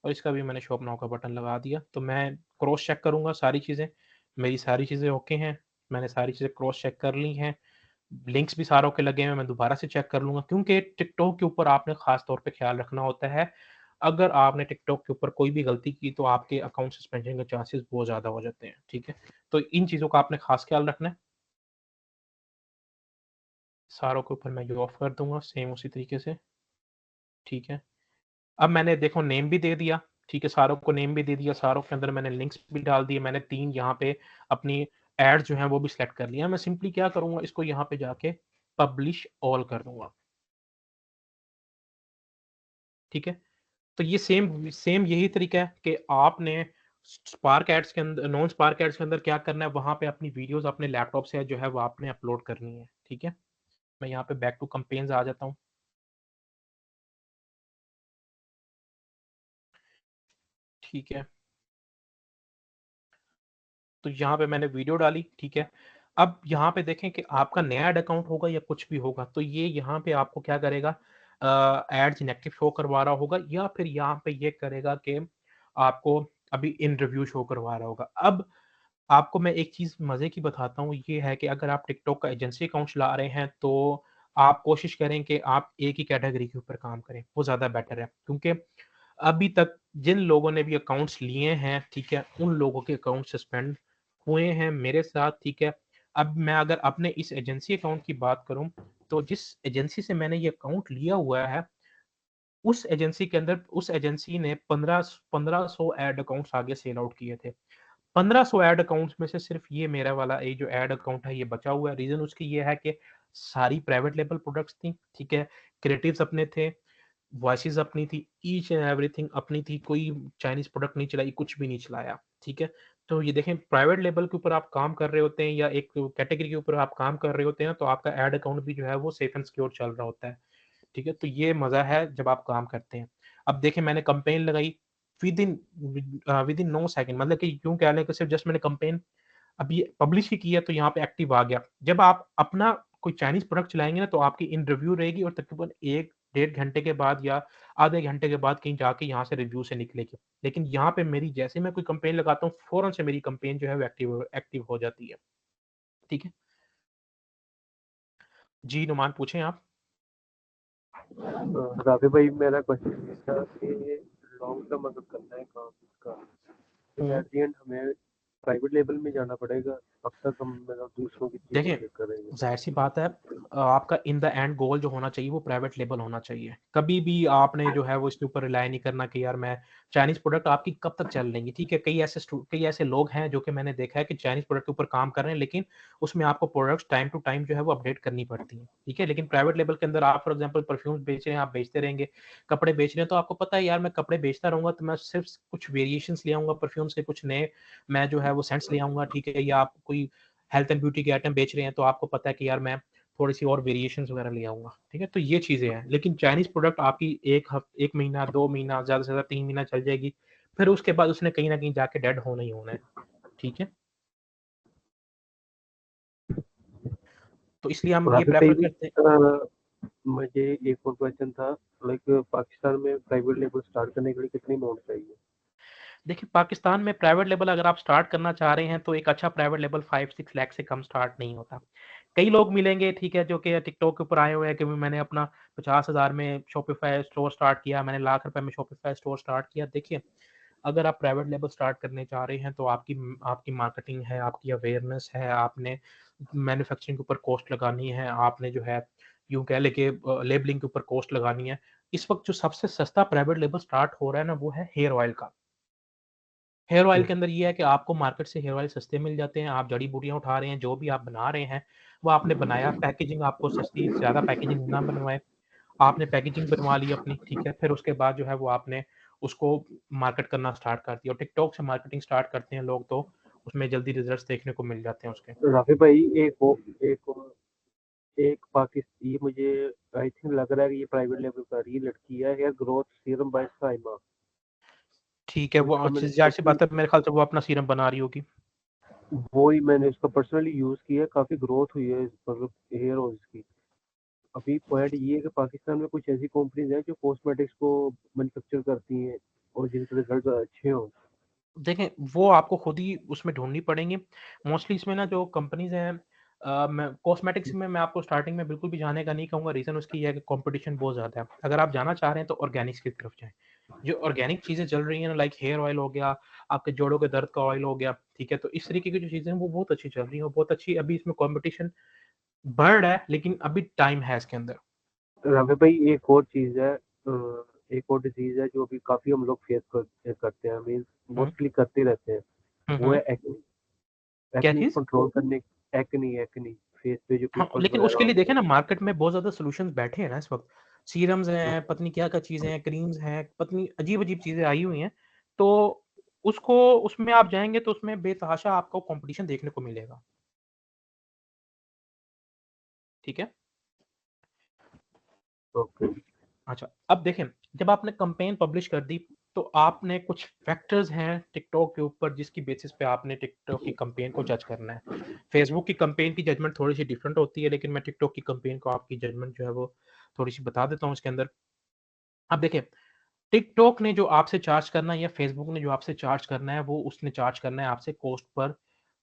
और इसका भी मैंने शॉप नाउ का बटन लगा दिया। तो मैं क्रॉस चेक करूँगा सारी चीज़ें, मेरी सारी चीज़ें ओके हैं, मैंने सारी चीज़ें क्रॉस चेक कर ली हैं। लिंक्स भी सारों के लगे हैं, मैं दोबारा से चेक कर लूँगा क्योंकि टिकटॉक के ऊपर आपने ख़ास तौर पे ख़्याल रखना होता है। अगर आपने टिकटॉक के ऊपर कोई भी गलती की तो आपके अकाउंट सस्पेंशन के चांसेस बहुत ज़्यादा हो जाते हैं, ठीक है? तो इन चीज़ों का आपने ख़ास ख़्याल रखना है। सारों के ऊपर मैं ये ऑफ कर दूँगा सेम उसी तरीके से, ठीक है? अब मैंने देखो नेम भी दे दिया, ठीक है? सारों को नेम भी दे दिया, सारों के अंदर मैंने लिंक्स भी डाल दिए, मैंने 3 यहाँ पे अपनी एड्स जो हैं वो भी सिलेक्ट कर लिया। मैं सिंपली क्या करूँगा इसको यहाँ पे जाके पब्लिश ऑल कर दूँगा, ठीक है? तो ये सेम सेम यही तरीका है कि आपने स्पार्क एड्स के अंदर नॉन स्पार्क एड्स के अंदर क्या करना है, वहाँ पे अपनी वीडियोज़ अपने लैपटॉप से जो है वो आपने अपलोड करनी है, ठीक है? मैं यहाँ पे बैक टू कैम्पेन्स आ जाता हूँ। ठीक है। तो यहाँ पे मैंने वीडियो डाली, ठीक है। अब यहाँ पे देखें कि आपका नया ऐड अकाउंट होगा या कुछ भी होगा, तो ये यहाँ पे आपको क्या करेगा, एड्स इनएक्टिव शो करवा रहा होगा, या फिर यहाँ पे ये करेगा कि आपको अभी इन रिव्यू शो करवा रहा होगा। अब आपको मैं एक चीज़ मज़े की बताता हूँ, ये है कि अगर आप टिकटॉक का एजेंसी अकाउंट चला रहे हैं, तो आप कोशिश करें कि आप एक ही कैटेगरी के ऊपर काम करें, वो ज़्यादा बेटर है। क्योंकि अभी तक जिन लोगों ने भी अकाउंट्स लिए हैं, ठीक है, उन लोगों के अकाउंट सस्पेंड हुए हैं मेरे साथ, ठीक है। अब मैं अगर अपने इस एजेंसी अकाउंट की बात करूँ, तो जिस एजेंसी से मैंने ये अकाउंट लिया हुआ है, उस एजेंसी के अंदर उस एजेंसी ने 1500 ऐड अकाउंट्स आगे सेल आउट किए थे। 1500 ऐड अकाउंट्स में से सिर्फ ये मेरा वाला ये जो ऐड अकाउंट है ये बचा हुआ है। रीज़न उसकी ये है कि सारी प्राइवेट लेबल प्रोडक्ट्स थी, ठीक है? क्रिएटिव्स अपने थे, वॉइसेज़ अपनी थी, ईच एंड एवरीथिंग अपनी थी, कोई चाइनीज़ प्रोडक्ट नहीं चलाई, कुछ भी नहीं चलाया, ठीक है? तो ये देखें, प्राइवेट लेबल के ऊपर आप काम कर रहे होते हैं या एक कैटेगरी के ऊपर आप काम कर रहे होते हैं, तो आपका ऐड अकाउंट भी जो है वो सेफ एंड सिक्योर चल रहा होता है, ठीक है? तो ये मज़ा है जब आप काम करते हैं। अब देखें, मैंने कैम्पेन लगाई, विदिन 9 सेकंड, मतलब कि यूँ कह लें कि सिर्फ जस्ट मैंने कैम्पेन अभी पब्लिश ही किया तो यहाँ पे एक्टिव आ गया। जब आप अपना कोई चाइनीज़ प्रोडक्ट चलाएँगे ना, तो आपकी इन रिव्यू रहेगी और तकरीबन 1 डेढ़ घंटे के बाद या आधे घंटे के बाद कहीं जाके यहाँ से रिव्यू से निकलेगी। लेकिन यहाँ पे मेरी जैसे ही मैं कोई कैम्पेन लगाता हूँ, फ़ौरन से मेरी कैम्पेन जो है वो एक्टिव हो जाती है। ठीक है? जी, नुमान पूछें आप? राफी भाई, मेरा क्वेश्चन ये था कि लॉन्ग टर्म अगर करना है काम इसका, तो हुँ। एट द एंड हमें प्राइवेट लेवल में जाना पड़ेगा। अब तक हम मतलब दूसरों की चीज़ों देखिए, पे कर रहे हैं। ज़ाहिर-सी बात है, आपका इन द एंड गोल जो होना चाहिए वो प्राइवेट लेबल होना चाहिए। कभी भी आपने जो है वो इसके ऊपर रिलाय नहीं करना कि यार मैं चाइनीज़ प्रोडक्ट आपकी कब तक चल लेंगी, ठीक है? कई ऐसे लोग हैं जो कि मैंने देखा है कि चाइनीज़ प्रोडक्ट के ऊपर काम कर रहे हैं, लेकिन उसमें आपको प्रोडक्ट्स टाइम टू टाइम जो है वो अपडेट करनी पड़ती हैं, ठीक है? लेकिन प्राइवेट लेबल के अंदर आप फॉर एग्ज़ाम्पल परफ्यूम्स बेच रहे हैं, आप बेचते रहेंगे, कपड़े बेच रहे हैं, तो आपको पता है यार मैं कपड़े बेचता रहूँगा तो मैं सिर्फ़ कुछ वेरिएशंस ले आऊँगा परफ्यूम्स के, कुछ नए मैं जो है वो सेंट्स ले आऊँगा, ठीक है? या आप कोई हेल्थ एंड ब्यूटी के आइटम बेच रहे हैं, तो आपको पता है कि यार मैं थोड़ी-सी और वेरिएशंस वगैरह ले आऊँगा, ठीक है? तो ये चीज़ें हैं। लेकिन चाइनीज़ प्रोडक्ट आपकी 1 महीना, 2 महीना, ज़्यादा से ज़्यादा 3 महीना चल जाएगी, फिर उसके बाद उसने कहीं न कहीं जाके डेड होना ही होना है, ठीक है? तो इसलिए हम ये राफी भाई प्रेफ़र भी करते हैं। मुझे एक और क्वेश्चन था, लाइक पाकिस्तान में प्राइवेट लेबल स्टार्ट करने के लिए कितनी अमाउंट चाहिए? देखिए, पाकिस्तान में प्राइवेट लेबल अगर आप स्टार्ट करना चाह रहे हैं, तो एक अच्छा प्राइवेट लेबल 5-6 लाख से कम स्टार्ट नहीं होता। कई लोग मिलेंगे, ठीक है, जो कि टिकटॉक के ऊपर आए हुए हैं कि मैंने अपना 50,000 में शॉपिफ़ाई स्टोर स्टार्ट किया, मैंने लाख रुपए में शॉपिफ़ाई स्टोर स्टार्ट किया। देखिए, अगर आप प्राइवेट लेबल स्टार्ट करने चाह रहे हैं, तो आपकी मार्केटिंग है, आपकी अवेयरनेस है, आपने मैन्युफैक्चरिंग के ऊपर कॉस्ट लगानी है, आपने जो है यूँ कह लें कि लेबलिंग के ऊपर कॉस्ट लगानी है। इस वक़्त जो सबसे सस्ता प्राइवेट लेबल स्टार्ट हो रहा है ना, वो है हेयर ऑयल का। हेयर ऑयल के अंदर ये है कि आपको मार्केट से हेयर ऑयल सस्ते मिल जाते हैं, आप जड़ी-बूटियाँ उठा रहे हैं, जो भी आप बना रहे हैं, वो आपने बनाया, पैकेजिंग आपको सस्ती ज़्यादा पैकेजिंग ना बनवाएँ, आपने पैकेजिंग बनवा ली अपनी, ठीक है? फिर उसके बाद जो है वो आपने उसको मार्केट करना स्टार्ट कर दिया और टिकटॉक से मार्केटिंग स्टार्ट करते हैं लोग, तो उसमें जल्दी रिज़ल्ट्स देखने को मिल जाते हैं उसके। राफी भाई, एक पाकिस्तान, ये मुझे आई थिंक लग रहा है कि ये प्राइवेट लेवल का रही लड़की है, hair growth serum by Saima. ठीक है, वो उसका मैंने ज़ाहिर-सी पर्सनली बात है, मेरे ख्याल से वो अपना सीरम बना रही होगी। वो ही मैंने उसका पर्सनली यूज़ किया, काफ़ी ग्रोथ हुई है मतलब हेयर ऑयल्स की। अभी पॉइंट ये है कि पाकिस्तान में कुछ ऐसी कंपनीज हैं जो कॉस्मेटिक्स को मैन्युफैक्चर करती हैं और जिनके रिजल्ट अच्छे हों। देखें, वो आपको खुद ही उसमें ढूँढनी पड़ेंगी। मोस्टली इसमें ना जो कंपनीज़ हैं, मैं कॉस्मेटिक्स में मैं आपको स्टार्टिंग में बिल्कुल भी जाने का नहीं कहूँगा, रीज़न उसकी ये है कि कॉम्पिटिशन बहुत ज़्यादा है। अगर आप जाना चाह रहे हैं तो ऑर्गेनिक्स की तरफ जाएँ। जो ऑर्गेनिक चीज़ें चल रही हैं ना, लाइक हेयर ऑयल हो गया, आपके जोड़ों के दर्द का ऑयल हो गया, ठीक है? तो इस तरीके की जो चीज़ें हैं वो बहुत अच्छी चल रही हैं और बहुत अच्छी अभी इसमें कॉम्पिटिशन बढ़ रहा है, लेकिन अभी टाइम है इसके अंदर। रवि भाई, एक और चीज़ है, एक और डिजीज़ है जो अभी काफ़ी हम लोग करते हैं, मीन्स हुँ। मोस्टली करते रहते हैं। हुँ, वो है हुँ। एक्ने। क्या एक्ने चीज़? कंट्रोल करने, एक्ने एक्ने फेस पे जो हाँ, पिंपल्स लेकिन वगैरह उसके लिए होते देखें हैं। ना, मार्केट में बहुत ज़्यादा सॉल्यूशंस बैठे हैं ना इस वक़्त। सीरम्स हैं, पता नहीं क्या-क्या चीज़ें हैं, क्रीम्स हैं, पता नहीं अजीब-अजीब चीज़ें आई हुई हैं। तो उसको उसमें आप जाएँगे तो उसमें बेतहाशा आपको कॉम्पिटिशन देखने को मिलेगा। ठीक है? ओके। अच्छा, अब देखें, जब आपने कैम्पेन पब्लिश कर दी, तो आपने कुछ फैक्टर्स हैं टिकटॉक के ऊपर जिसकी बेसिस पे आपने टिकटॉक की कैंपेन को जज करना है। फेसबुक की कैंपेन की जजमेंट थोड़ी-सी डिफरेंट होती है, लेकिन मैं टिकटॉक की कैंपेन को आपकी जजमेंट जो है वो थोड़ी-सी बता देता हूँ इसके अंदर। अब देखिए, टिकटॉक ने जो आपसे चार्ज करना है या फेसबुक ने जो आपसे चार्ज करना है, वो उसने चार्ज करना है आपसे कॉस्ट पर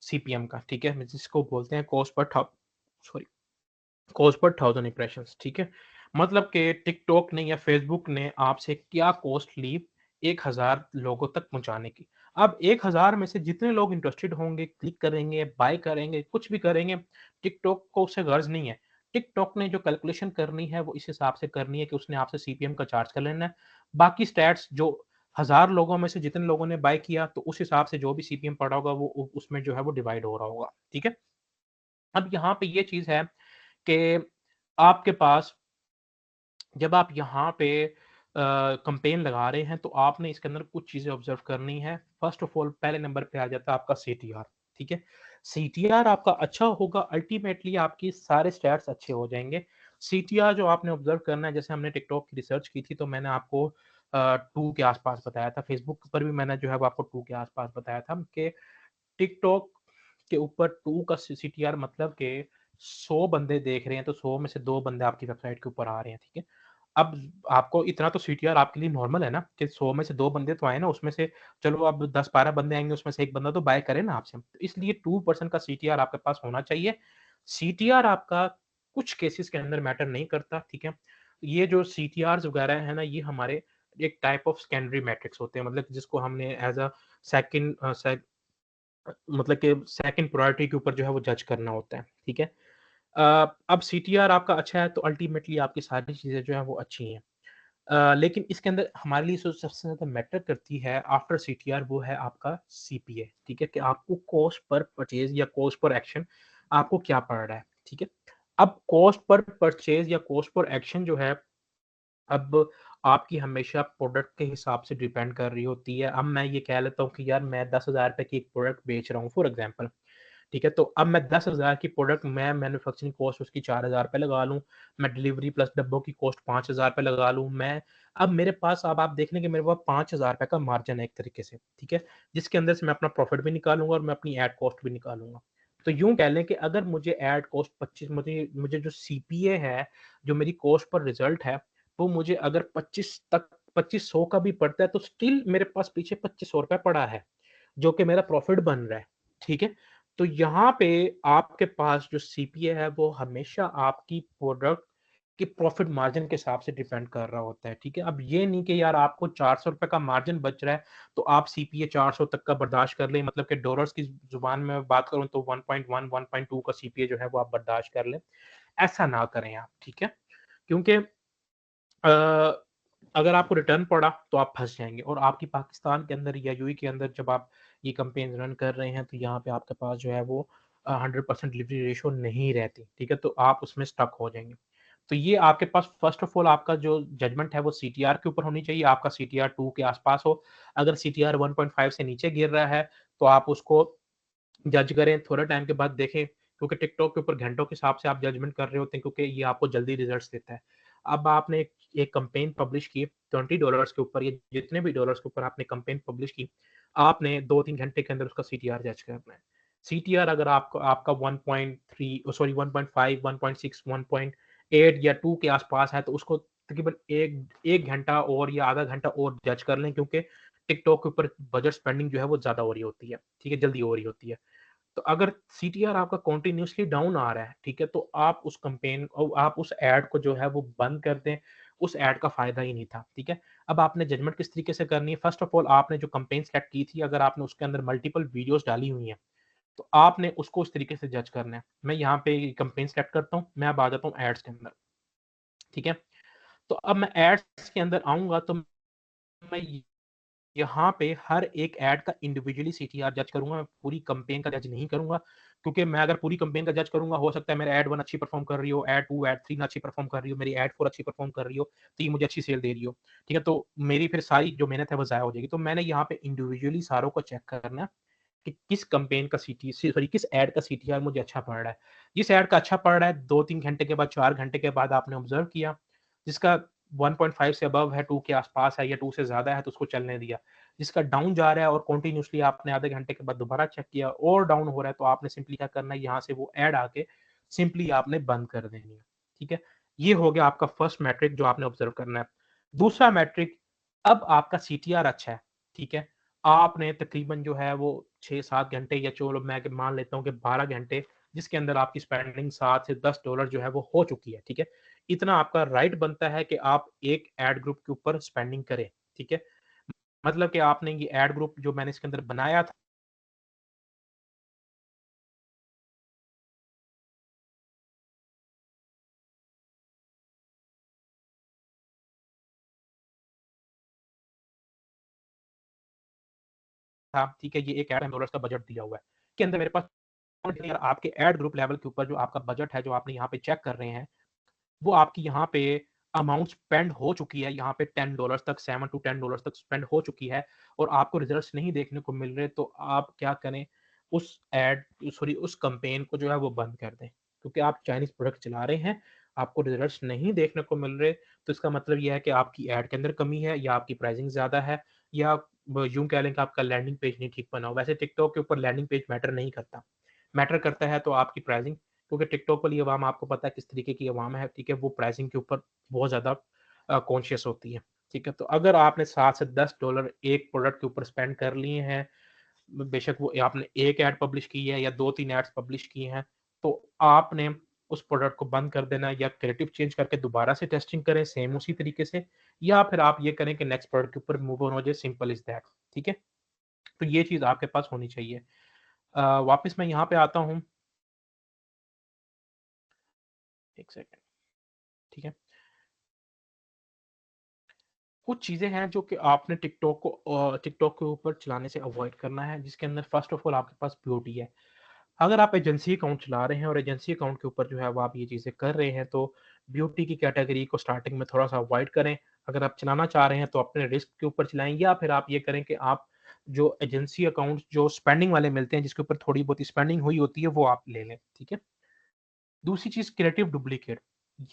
सीपीएम का, ठीक है? जिसको बोलते हैं कॉस्ट पर 1000 इंप्रेशंस, ठीक है? मतलब कि टिकटॉक ने या फेसबुक ने आपसे क्या कॉस्ट ली 1000 लोगों तक पहुँचाने की। अब 1000 में से जितने लोग इंटरेस्टेड होंगे, क्लिक करेंगे, बाय करेंगे, कुछ भी करेंगे, टिकटॉक को उससे गर्ज़ नहीं है। टिकटॉक ने जो कैलकुलेशन करनी है, वो इस हिसाब से करनी है कि उसने आपसे सीपीएम का चार्ज कर लेना है। बाकी स्टैट्स जो 1000 लोगों में से जितने लोगों ने बाय किया, तो उस हिसाब से जो भी सीपीएम पड़ा होगा, वो उसमें जो है वो डिवाइड हो रहा होगा, ठीक है? अब यहाँ पे ये चीज़ है कि आपके पास जब आप यहाँ पे कैंपेन लगा रहे हैं, तो आपने इसके अंदर कुछ चीज़ें ऑब्ज़र्व करनी है। फ़र्स्ट ऑफ़ ऑल पहले नंबर पे आ जाता है आपका सीटीआर, ठीक है? सीटीआर आपका अच्छा होगा, अल्टीमेटली आपकी सारे स्टैट्स अच्छे हो जाएँगे। सीटीआर जो आपने ऑब्ज़र्व करना है, जैसे हमने टिकटॉक की रिसर्च की थी, तो मैंने आपको 2 के आस-पास बताया था। फ़ेसबुक पर भी मैंने जो है वो आपको 2 के आस-पास बताया था कि टिकटॉक के ऊपर 2 का सीटीआर मतलब कि 100 बंदे देख रहे हैं, तो 100 में से 2 बंदे आपकी वेबसाइट के ऊपर आ रहे हैं, ठीक है? अब आपको इतना तो सीटीआर आपके लिए नॉर्मल है ना कि 100 में से 2 बंदे तो आए ना, उसमें से चलो अब 10-12 बंदे आएँगे, उसमें से 1 बंदा तो बाय करे ना आपसे। तो इसलिए 2% का सीटीआर आपके पास होना चाहिए। सीटीआर आपका कुछ केसेज़ के अंदर मैटर नहीं करता, ठीक है? ये जो सीटीआर्स वगैरह है ना, ये हमारे एक टाइप ऑफ सेकेंडरी मैट्रिक्स होते हैं, मतलब जिसको हमने एज़ अ सेकंड मतलब कि सेकंड प्रायोरिटी के ऊपर जो है वो जज करना होता है, ठीक है? अब सीटीआर आपका अच्छा है तो अल्टीमेटली आपकी सारी चीज़ें जो हैं वो अच्छी हैं। लेकिन इसके अंदर हमारे लिए जो सबसे ज़्यादा मैटर करती है आफ्टर सीटीआर वो है आपका सीपीए, ठीक है? कि आपको कॉस्ट पर परचेज़ या कॉस्ट पर एक्शन आपको क्या पड़ रहा है, ठीक है? अब कॉस्ट पर परचेज़ या कॉस्ट पर एक्शन जो है अब आपकी हमेशा प्रोडक्ट के हिसाब से डिपेंड कर रही होती है। अब मैं ये कह लेता हूँ कि यार मैं ₹10,000 की एक प्रोडक्ट बेच रहा हूँ फॉर एग्ज़ाम्पल, ठीक है? तो अब मैं 10,000 की प्रोडक्ट मैं मैन्युफैक्चरिंग कॉस्ट उसकी ₹4000 लगा लूँ, मैं डिलीवरी प्लस डब्बों की कॉस्ट ₹5000 लगा लूँ, मैं अब मेरे पास अब आप देख लें कि मेरे पास ₹5000 का मार्जिन है एक तरीके से, ठीक है? जिसके अंदर से मैं अपना प्रॉफ़िट भी निकालूँगा और मैं अपनी एड कॉस्ट भी निकालूँगा। तो यूँ कह लें कि अगर मुझे एड कॉस्ट 25 मुझे मुझे जो सीपीए है, जो मेरी कॉस्ट पर रिज़ल्ट है, वो मुझे अगर 2500 का भी पड़ता है तो स्टिल मेरे पास पीछे ₹2500 पड़ा है, जो कि मेरा प्रॉफ़िट बन रहा है, ठीक है? तो यहाँ पे आपके पास जो सीपीए है वो हमेशा आपकी प्रोडक्ट की प्रॉफ़िट मार्जिन के हिसाब से डिपेंड कर रहा होता है, ठीक है? अब ये नहीं कि यार आपको ₹400 का मार्जिन बच रहा है, तो आप सीपीए 400 तक का बर्दाश्त कर लें, मतलब कि डॉलर्स की ज़ुबान में बात करूँ तो 1.1 1.2 का सीपीए जो है वो आप बर्दाश्त कर लें। ऐसा ना करें आप, ठीक है? क्योंकि अ, अगर आपको रिटर्न पड़ा तो आप फँस जाएँगे और आपकी पाकिस्तान के अंदर या यूएई के अंदर जब आप ये कैंपेन रन कर रहे हैं, तो यहाँ पे आपके पास जो है वो 100% डिलीवरी रेशियो नहीं रहती, ठीक है? तो आप उसमें स्टक हो जाएँगे। तो ये आपके पास फ़र्स्ट ऑफ ऑल आपका जो जजमेंट है वो सीटीआर के ऊपर होनी चाहिए, आपका सीटीआर 2 के आस-पास हो। अगर सीटीआर 1.5 से नीचे गिर रहा है, तो आप उसको जज करें, थोड़े टाइम के बाद देखें, क्योंकि टिकटॉक के ऊपर घंटों के हिसाब से आप जजमेंट कर रहे होते हैं क्योंकि ये आपको जल्दी रिज़ल्ट्स देता है। अब आपने एक कैंपेन पब्लिश की $20 के ऊपर या जितने भी डॉलर्स के ऊपर आपने कैंपेन पब्लिश की, आपने 2-3 घंटे के अंदर उसका सीटीआर जज करना है। सीटीआर अगर आपको आपका 1.3 सॉरी 1.5, 1.6, 1.8 या 2 के आस-पास है, तो उसको तकरीबन 1 घंटा और या आधा घंटा और जज कर लें क्योंकि टिकटॉक के ऊपर बजट स्पेंडिंग जो है वो ज़्यादा हो रही होती है, ठीक है? जल्दी हो रही होती है। तो अगर सीटीआर आपका कंटीन्यूअसली डाउन आ रहा है, ठीक है? तो आप उस कैंपेन और आप उस ऐड को जो है वो बंद कर दें, उस ऐड का फ़ायदा ही नहीं था, ठीक है? अब आपने जजमेंट किस तरीके से करनी है, फर्स्ट ऑफ ऑल आपने जो कैंपेन सेलेक्ट की थी, अगर आपने उसके अंदर मल्टीपल वीडियोज़ डाली हुई हैं, तो आपने उसको उस तरीके से जज करना है। मैं यहाँ पे कैंपेन सेलेक्ट करता हूँ, मैं अब आ जाता हूँ एड्स के अंदर, ठीक है? तो अब मैं एड्स के अंदर आऊँगा तो मैं यहाँ पे हर एक ऐड का इंडिविजुअली सीटीआर जज करूँगा, मैं पूरी कैंपेन का जज नहीं करूँगा, क्योंकि मैं अगर पूरी कैंपेन का जज करूँगा, हो सकता है मेरा ऐड 1 अच्छी परफ़ॉर्म कर रही हो, ऐड 2, ऐड 3 ना अच्छी परफ़ॉर्म कर रही हो, मेरी ऐड 4 अच्छी परफ़ॉर्म कर रही हो, तो ये मुझे अच्छी सेल दे रही हो, ठीक है? तो मेरी फिर सारी जो मेहनत है वो ज़ाया हो जाएगी। तो मैंने यहाँ पे इंडिविजुअली सारों को चेक करना है कि किस कैंपेन का किस ऐड का सीटीआर मुझे अच्छा पड़ रहा है। जिस ऐड का अच्छा पड़ रहा है, 2-3 घंटे के बाद, 4 घंटे के बाद आपने ऑब्ज़र्व किया, जिसका 1.5 से अबव है, 2 के आसपास है या 2 से ज़्यादा है तो उसको चलने दिया। जिसका डाउन जा रहा है और कंटिन्यूअसली आपने आधे घंटे के बाद दोबारा चेक किया और डाउन हो रहा है, तो आपने सिंपली क्या करना है, यहाँ से वो ऐड आके सिंपली आपने बंद कर देनी है, ठीक है? ये हो गया आपका फर्स्ट मैट्रिक जो आपने ऑब्जर्व करना है। दूसरा मैट्रिक, अब आपका सीटीआर अच्छा है, ठीक है? आपने तकरीबन जो है वो 6-7 घंटे या चलो मैं मान लेता हूँ कि 12 घंटे जिसके अंदर आपकी स्पेंडिंग 7 से $10 जो है वो हो चुकी है, ठीक है? इतना आपका राइट बनता है कि आप एक एड ग्रुप के ऊपर स्पेंडिंग करें, ठीक है? मतलब कि आपने ये एड ग्रुप जो मैंने इसके अंदर बनाया था, ठीक है? ये एक एड $10 का बजट दिया हुआ है। के अंदर मेरे पास यार आपके एड ग्रुप लेवल के ऊपर जो आपका बजट है, जो आपने यहाँ पे चेक कर रहे हैं, वो आपकी यहाँ पे अमाउंट स्पेंड हो चुकी है, यहाँ पे $10 तक, 7 टू $10 तक स्पेंड हो चुकी है और आपको रिजल्ट्स नहीं देखने को मिल रहे, तो आप क्या करें, उस कैंपेन को जो है वो बंद कर दें। क्योंकि आप चाइनीज़ प्रोडक्ट चला रहे हैं, आपको रिजल्ट्स नहीं देखने को मिल रहे, तो इसका मतलब ये है कि आपकी ऐड के अंदर कमी है या आपकी प्राइसिंग ज़्यादा है या यूँ कह लें कि आपका लैंडिंग पेज नहीं ठीक बना हुआ। वैसे टिकटॉक के ऊपर लैंडिंग पेज मैटर नहीं करता। मैटर करता है तो आपकी प्राइसिंग, क्योंकि टिकटॉक वाली अवाम आपको पता है किस तरीके की अवाम है, ठीक है? वो प्राइसिंग के ऊपर बहुत ज़्यादा कॉन्शियस होती है, ठीक है? तो अगर आपने 7 से $10 एक प्रोडक्ट के ऊपर स्पेंड कर लिए हैं, बेशक वो आपने 1 ऐड पब्लिश की है या 2-3 एड्स पब्लिश की हैं, तो आपने उस प्रोडक्ट को बंद कर देना या क्रिएटिव चेंज करके दोबारा से टेस्टिंग करें सेम उसी तरीके से, या फिर आप ये करें कि नेक्स्ट प्रोडक्ट के ऊपर मूव ऑन हो जाए, सिंपल इज़ दैट, ठीक है? तो ये चीज़ आपके पास होनी चाहिए। वापस मैं यहाँ पे आता हूँ, 1 सेकंड, ठीक है? कुछ चीज़ें हैं जो कि आपने टिकटॉक के ऊपर चलाने से अवॉइड करना है, जिसके अंदर फ़र्स्ट ऑफ ऑल आपके पास ब्यूटी है। अगर आप एजेंसी अकाउंट चला रहे हैं और एजेंसी अकाउंट के ऊपर जो है वो आप ये चीज़ें कर रहे हैं, तो ब्यूटी की कैटेगरी को स्टार्टिंग में थोड़ा-सा अवॉइड करें। अगर आप चलाना चाह रहे हैं तो अपने रिस्क के ऊपर चलाएँ, या फिर आप ये करें कि आप जो एजेंसी अकाउंट्स जो स्पेंडिंग वाले मिलते हैं, जिसके ऊपर थोड़ी बहुत स्पेंडिंग हुई होती है, वो आप ले लें, ठीक है? दूसरी चीज़, क्रिएटिव डुप्लीकेट।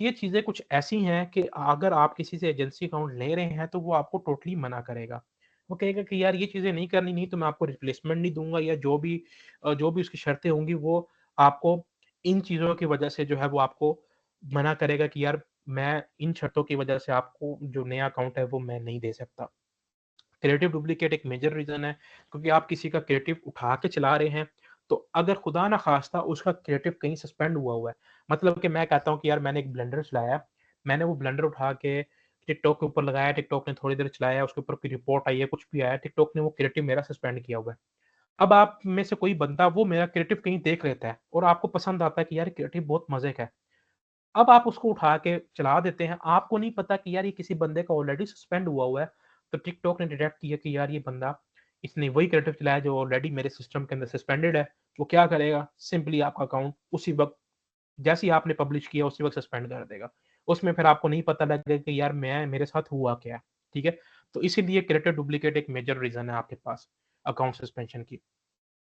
ये चीज़ें कुछ ऐसी हैं कि अगर आप किसी से एजेंसी अकाउंट ले रहे हैं, तो वो आपको टोटली मना करेगा। वो कहेगा कि यार ये चीज़ें नहीं करनी, नहीं तो मैं आपको रिप्लेसमेंट नहीं दूँगा, या जो भी उसकी शर्तें होंगी वो आपको इन चीज़ों की वजह से जो है वो आपको मना करेगा कि यार मैं इन शर्तों की वजह से आपको जो नया अकाउंट है वो मैं नहीं दे सकता। क्रिएटिव डुप्लीकेट एक मेजर रीज़न है, क्योंकि आप किसी का क्रिएटिव उठा के चला रहे हैं, तो अगर खुदा ना ख़ास्ता उसका क्रिएटिव कहीं सस्पेंड हुआ है, मतलब कि मैं कहता हूँ कि यार मैंने एक ब्लेंडर चलाया, मैंने वो ब्लेंडर उठा के टिकटॉक के ऊपर लगाया, टिकटॉक ने थोड़ी देर चलाया, उसके ऊपर कोई रिपोर्ट आई है, कुछ भी आया, टिकटॉक ने वो क्रिएटिव मेरा सस्पेंड किया हुआ है। अब आप में से कोई बंदा वो मेरा क्रिएटिव कहीं देख लेता है और आपको पसंद आता है कि यार क्रिएटिव बहुत मज़े का है। अब आप उसको उठा के चला देते हैं, आपको नहीं पता कि यार ये किसी बंदे का ऑलरेडी सस्पेंड हुआ है, तो टिकटॉक ने डिटेक्ट किया कि यार ये बंदा, इसने वही क्रिएटिव चलाया जो ऑलरेडी मेरे सिस्टम के अंदर सस्पेंडेड है। वो क्या करेगा, सिंपली आपका अकाउंट उसी वक़्त, जैसे ही आपने पब्लिश किया उसी वक़्त सस्पेंड कर देगा। उसमें फिर आपको नहीं पता लगेगा कि यार मेरे साथ हुआ क्या है, ठीक है? तो इसीलिए क्रिएटिव डुप्लीकेट एक मेजर रीज़न है आपके पास अकाउंट सस्पेंशन की।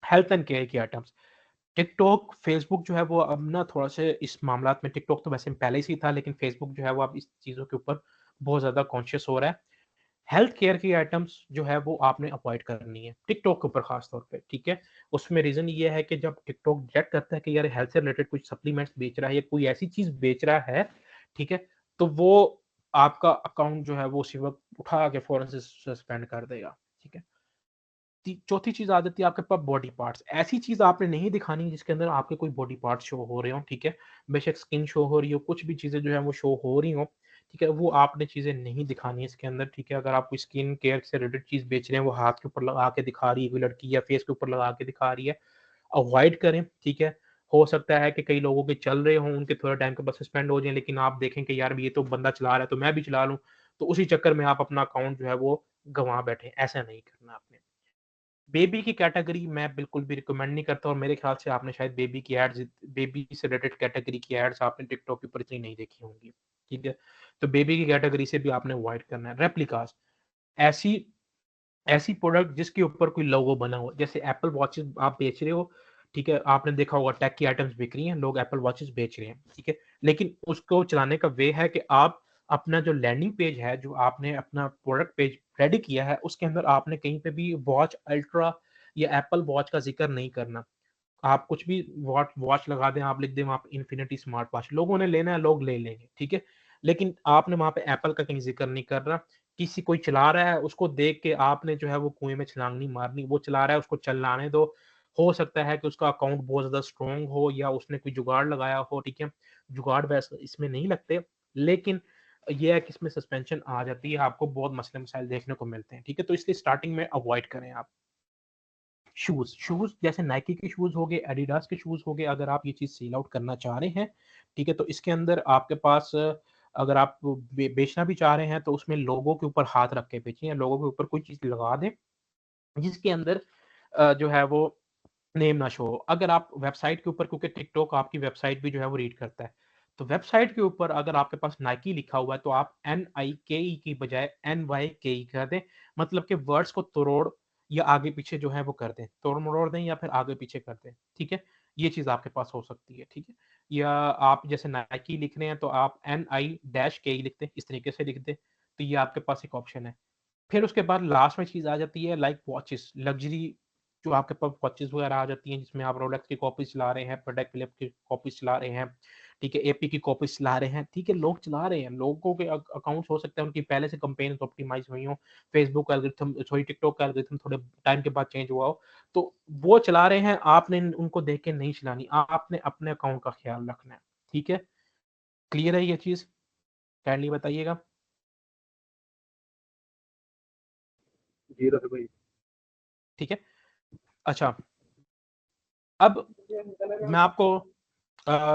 हेल्थ एंड केयर की आइटम्स, टिकटॉक, फेसबुक जो है वो अब ना थोड़ा-से इस मामलात में, टिकटॉक तो वैसे पहले से ही था, लेकिन फेसबुक जो है वो अब इस चीज़ों के ऊपर बहुत ज़्यादा कॉन्शियस हो रहा है। हेल्थ केयर की आइटम्स जो है वो आपने अवॉइड करनी है, टिकटॉक के ऊपर ख़ास तौर पे, ठीक है? उसमें रीज़न ये है कि जब टिकटॉक डिटेक्ट करता है कि यार हेल्थ से रिलेटेड कुछ सप्लीमेंट्स बेच रहा है या कोई ऐसी चीज़ बेच रहा है, ठीक है? तो वो आपका अकाउंट जो है वो उसी वक़्त उठा के फ़ौरन से सस्पेंड कर देगा, ठीक है? चौथी चीज़ आ जाती है आपके पास बॉडी पार्ट्स। ऐसी चीज़ आपने नहीं दिखानी जिसके अंदर आपके कोई बॉडी पार्ट्स शो हो रहे हों, ठीक है? बेशक स्किन शो हो रही हो, कुछ भी चीज़ें जो है वो शो हो रही हों, ठीक है? वो आपने चीज़ें नहीं दिखानी है इसके अंदर, ठीक है? अगर आप कोई स्किन केयर से रिलेटेड चीज़ बेच रहे हैं, वो हाथ के ऊपर लगा के दिखा रही है कोई लड़की या फेस के ऊपर लगा के दिखा रही है, अवॉइड करें, ठीक है? हो सकता है कि कई लोगों के चल रहे हों, उनके थोड़े टाइम के बाद सस्पेंड हो जाएँ, लेकिन आप देखें कि यार ये तो बंदा चला रहा है, तो मैं भी चला लूँ, तो उसी चक्कर में आप अपना अकाउंट जो है वो गँवा बैठें, ऐसा नहीं करना आपने। बेबी की कैटेगरी मैं बिल्कुल भी रिकमेंड नहीं करता और मेरे ख्याल से आपने शायद बेबी से रिलेटेड कैटेगरी की एड्स आपने टिकटॉक के ऊपर इतनी नहीं देखी होंगी, ठीक है? तो बेबी की कैटेगरी से भी आपने अवॉइड करना है। रेप्लिकास, ऐसी ऐसी प्रोडक्ट जिसके ऊपर कोई लोगो बना हो, जैसे एप्पल वॉचेस आप बेच रहे हो, ठीक है? आपने देखा होगा टेक की आइटम्स बिक रही हैं, लोग एप्पल वॉचेस बेच रहे हैं, ठीक है? लेकिन उसको चलाने का वे है कि आप अपना जो लैंडिंग पेज है, जो आपने अपना प्रोडक्ट पेज रेडी किया है, उसके अंदर आपने कहीं पे भी वॉच अल्ट्रा या एप्पल वॉच का ज़िक्र नहीं करना। आप कुछ भी वॉच वॉच लगा दें, आप लिख दें वहाँ पे इन्फिनिटी स्मार्ट वॉच, लोगों ने लेना है, लोग ले लेंगे, ठीक है? लेकिन आपने वहाँ पे एप्पल का कहीं ज़िक्र नहीं करना। किसी कोई चला रहा है, उसको देख के आपने जो है वो कुएँ में छलांग नहीं मारनी, वो चला रहा है, उसको चलाने दो। हो सकता है कि उसका अकाउंट बहुत ज़्यादा स्ट्रॉन्ग हो या उसने कोई जुगाड़ लगाया हो, ठीक है? जुगाड़ वैसे इसमें नहीं लगते, लेकिन ये है कि इसमें सस्पेंशन आ जाती है, आपको बहुत मसले-मसाइल देखने को मिलते हैं, ठीक है? तो इसलिए स्टार्टिंग में अवॉइड करें आप। शूज़ जैसे नाइकी के शूज़ हो गए, एडिडास के शूज़ हो गए, अगर आप ये चीज़ सेल आउट करना चाह रहे हैं, ठीक है? तो इसके अंदर आपके पास अगर आप बेचना भी चाह रहे हैं, तो उसमें लोगों के ऊपर हाथ रख के बेचें या लोगों के ऊपर कोई चीज़ लगा दें, जिसके अंदर जो है वो नेम ना शो हो। अगर आप वेबसाइट के ऊपर, क्योंकि टिकटॉक आपकी वेबसाइट भी जो है वो रीड करता है, तो वेबसाइट के ऊपर अगर आपके पास नाइकी लिखा हुआ है, तो आप NIKE की बजाय NYKE कर दें। मतलब कि वर्ड्स को तोड़ या आगे-पीछे जो है वो कर दें। तोड़-मरोड़ दें या फिर आगे-पीछे कर दें, ठीक है? ये चीज़ आपके पास हो सकती है, ठीक है? या आप जैसे नाइकी लिख रहे हैं, तो आप NI-KE लिख दें, इस तरीके से लिख दें, तो ये आपके पास एक ऑप्शन है। फिर उसके बाद लास्ट में चीज़ आ जाती है लाइक वॉचेस, लग्ज़री जो आपके पास वॉचेस वगैरह आ जाती हैं, जिसमें आप रोलेक्स की कॉपीज़ चला रहे हैं, पैटेक फिलिप की कॉपीज़ चला रहे हैं, ठीक है? एपी की कॉपीज़ चला रहे हैं, ठीक है? लोग चला रहे हैं, लोगों के अकाउंट्स हो सकता है उनकी पहले से कैम्पेन्स ऑप्टिमाइज़ हुई हों, फेसबुक का एल्गोरिथम सॉरी टिकटॉक का एल्गोरिथम थोड़े टाइम के बाद चेंज हुआ हो, तो वो चला रहे हैं, आपने उनको देख के नहीं चलानी, आपने अपने अकाउंट का ख़्याल रखना है, ठीक है? क्लियर है ये चीज़? काइंडली बताइएगा। जी रफी भाई। ठीक है? अच्छा, अब मैं आपको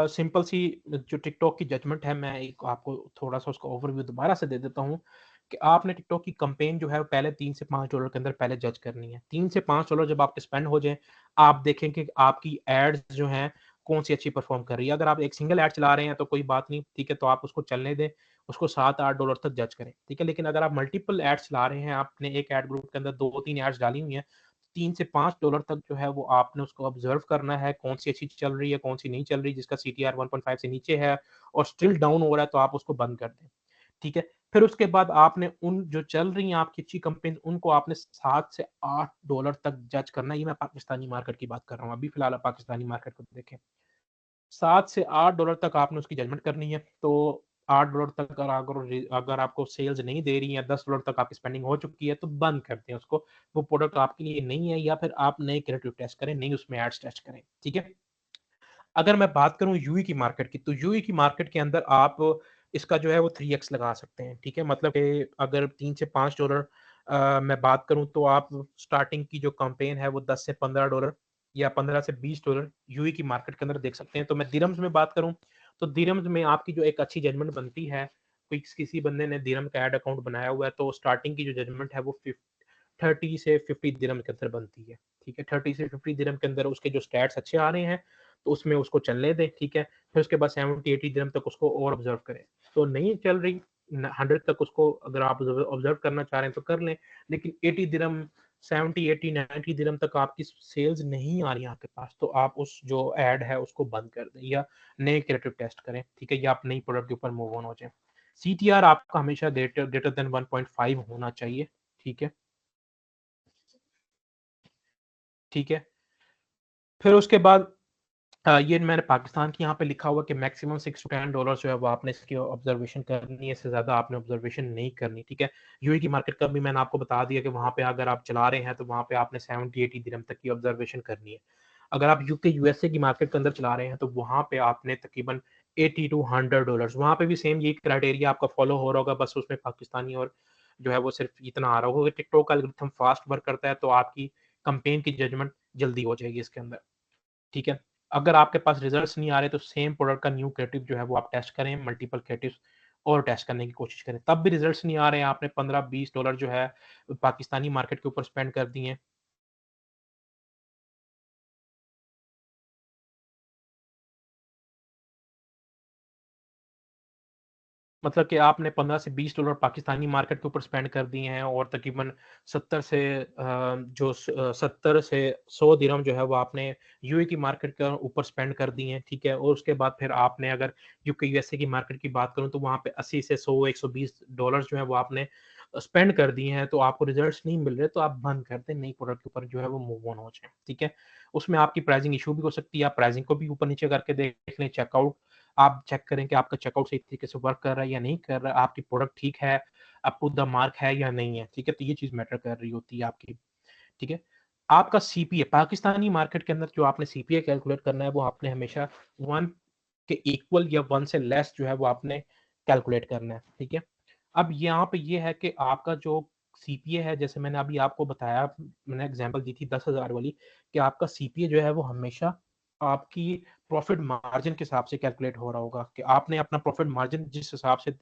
सिंपल सी जो टिकटॉक की जजमेंट है, मैं एक आपको थोड़ा-सा उसका ओवरव्यू दोबारा से दे देता हूँ, कि आपने टिकटॉक की कैम्पेन जो है, वो पहले 3 से $5 के अंदर पहले जज करनी है। 3 से $5 जब आपके स्पेंड हो जाएँ, आप देखें कि आपकी एड्स जो हैं, कौन-सी अच्छी परफ़ॉर्म कर रही है। अगर आप एक सिंगल एड चला रहे हैं, तो कोई बात नहीं, ठीक है? तो आप उसको चलने दें, उसको $7-8 तक जज करें, ठीक है? लेकिन अगर आप मल्टीपल एड्स चला रहे हैं, आपने एक एड ग्रुप के अंदर 2-3 एड्स डाली हुई हैं, 3 से $5 तक जो है वो आपने उसको ऑब्ज़र्व करना है, कौन-सी अच्छी चल रही है, कौन-सी नहीं चल रही, जिसका सीटीआर 1.5 से नीचे है और स्टिल डाउन हो रहा है, तो आप उसको बंद कर दें, ठीक है? फिर उसके बाद आपने उन जो चल रही हैं आपकी अच्छी कंपनीज़, उनको आपने 7 से $8 तक जज करना है। ये मैं पाकिस्तानी मार्केट की बात कर रहा हूँ, अभी फ़िलहाल आप पाकिस्तानी मार्केट को देखें। 7 से $8 तक आपने उसकी जजमेंट करनी है, तो $8 तक अगर आपको सेल्स नहीं दे रही है, $10 तक आपकी स्पेंडिंग हो चुकी है, तो बंद कर दें उसको। वो प्रोडक्ट आपके लिए नहीं है, या फिर आप नए क्रिएटिव टेस्ट करें, नई उसमें एड्स टेस्ट करें, ठीक है? अगर मैं बात करूँ यूएई की मार्केट की, तो यूएई की मार्केट के अंदर आप इसका जो है वो 3x लगा सकते हैं, ठीक है? मतलब कि अगर 3 से $5 मैं बात करूँ, तो आप स्टार्टिंग की जो कैम्पेन है वो $10 से $15 या $15 से $20 यूएई की मार्केट के अंदर देख सकते हैं। तो मैं दिरहम्स में बात करूँ, तो दिरहम्स में आपकी जो एक अच्छी जजमेंट बनती है, कोई किसी बंदे ने दिरहम का एड अकाउंट बनाया हुआ है, तो स्टार्टिंग की जो जजमेंट है वो 30 से 50 दिरहम के अंदर बनती है, ठीक है? 30 से 50 दिरहम के अंदर उसके जो स्टैट्स अच्छे आ रहे हैं, तो उसमें उसको चलने दें, ठीक है? फिर उसके बाद 70-80 दिरहम तक उसको और ऑब्ज़र्व करें। तो नहीं चल रही 100 तक, उसको अगर आप ऑब्ज़र्व करना चाह रहे हैं तो कर लें, लेकिन 80 दिरहम 70, 80, 90 दिरहम तक आपकी सेल्स नहीं आ रही हैं आपके पास, तो आप उस जो ऐड है उसको बंद कर दें या नए क्रिएटिव टेस्ट करें, ठीक है? या आप नई प्रोडक्ट के ऊपर मूव ऑन हो जाएँ। सीटीआर आपका हमेशा ग्रेटर ग्रेटर देन 1.5 होना चाहिए, ठीक है? ठीक है? फिर उसके बाद ये मैंने पाकिस्तान की यहाँ पे लिखा हुआ कि मैक्सिमम 6 टू 10 डॉलर जो है वो आपने इसकी ऑब्जर्वेशन करनी है, इससे ज़्यादा आपने ऑब्जर्वेशन नहीं करनी, ठीक है? यूएई की मार्केट का भी मैंने आपको बता दिया कि वहाँ पे अगर आप चला रहे हैं, तो वहाँ पे आपने 70-80 दिरहम तक की ऑब्जर्वेशन करनी है। अगर आप यूके यूएसए की मार्केट के अंदर चला रहे हैं, तो वहाँ पे आपने तकरीबन 80 टू 100 डॉलर्स, वहाँ पे भी सेम यही क्राइटेरिया आपका फॉलो हो रहा होगा, बस उसमें पाकिस्तानी और जो है वो सिर्फ़ इतना आ रहा होगा कि टिकटॉक का एल्गोरिथम फास्ट वर्क करता है, तो आपकी कैम्पेन की जजमेंट जल्दी हो जाएगी इसके अंदर। ठीक है? अगर आपके पास रिज़ल्ट्स नहीं आ रहे, तो सेम प्रोडक्ट का न्यू क्रिएटिव जो है वो आप टेस्ट करें, मल्टीपल क्रिएटिव्स और टेस्ट करने की कोशिश करें। तब भी रिज़ल्ट्स नहीं आ रहे हैं, आपने $15-20 जो है पाकिस्तानी मार्केट के ऊपर स्पेंड कर दिए हैं, मतलब कि आपने $15 से $20 पाकिस्तानी मार्केट के ऊपर स्पेंड कर दिए हैं और तकरीबन 70 से 100 दिरहम जो है वो आपने यूए की मार्केट के ऊपर स्पेंड कर दिए हैं, ठीक है? और उसके बाद फिर आपने अगर यूके यूएसए की मार्केट की बात करूँ तो वहाँ पे 80 से 100 $120 जो है वो आपने स्पेंड कर दिए हैं, तो आपको रिजल्ट्स नहीं मिल रहे, तो आप बंद कर दें, नई प्रोडक्ट के ऊपर जो है वो मूव ऑन हो जाएँ, ठीक है? उसमें आपकी प्राइसिंग इश्यू भी हो सकती है, आप प्राइसिंग को भी ऊपर-नीचे करके देख लें, चेकआउट आप चेक करें कि आपका चेकआउट सही तरीके से वर्क कर रहा है या नहीं कर रहा है, आपकी प्रोडक्ट ठीक है, अप टू द मार्क है या नहीं है, ठीक है? तो ये चीज़ मैटर कर रही होती है आपकी, ठीक है? आपका सीपीए पाकिस्तानी मार्केट के अंदर जो आपने सीपीए कैलकुलेट करना है, वो आपने हमेशा 1 के इक्वल या 1 से लेस जो है वो आपने कैलकुलेट करना है, ठीक है? अब यहाँ पे ये है कि आपका जो सीपीए है, जैसे मैंने अभी आपको बताया, मैंने एग्ज़ाम्पल दी थी 10,000 वाली, कि आपका सीपीए जो है वो हमेशा आपकी प्रॉफ़िट मार्जिन के हिसाब से कैलकुलेट हो रहा होगा कि आपने अपना प्रॉफ़िट मार्जिन जिस हिसाब से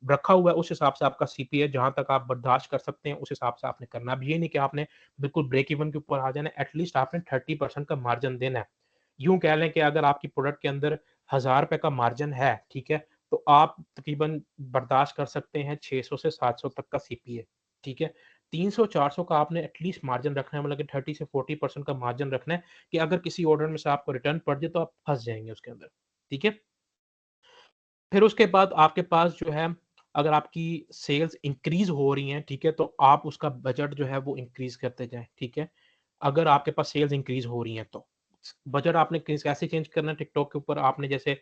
रखा हुआ है, उस हिसाब से आपका सीपीए जहाँ तक आप बर्दाश्त कर सकते हैं, उस हिसाब से आपने करना है। अब ये नहीं कि आपने बिल्कुल ब्रेक इवन के ऊपर आ जाना है, एट लीस्ट आपने 30% का मार्जिन देना है। यूँ कह लें कि अगर आपकी प्रोडक्ट के अंदर ₹1000 का मार्जिन है, ठीक है? तो आप तकरीबन बर्दाश्त कर सकते हैं 600 से 700 तक का सीपीए, ठीक है? 300-400 का आपने एटलीस्ट मार्जिन रखना है, मतलब कि 30 से 40% का मार्जिन रखना है कि अगर किसी ऑर्डर में से आपको रिटर्न पड़ जाए तो आप फँस जाएँगे उसके अंदर, ठीक है? फिर उसके बाद आपके पास जो है, अगर आपकी सेल्स इंक्रीज़ हो रही हैं, ठीक है? तो आप उसका बजट जो है वो इंक्रीज़ करते जाएँ, ठीक है? अगर आपके पास सेल्स इंक्रीज़ हो रही हैं तो। बजट आपने कैसे चेंज करना है टिकटॉक के ऊपर, आपने जैसे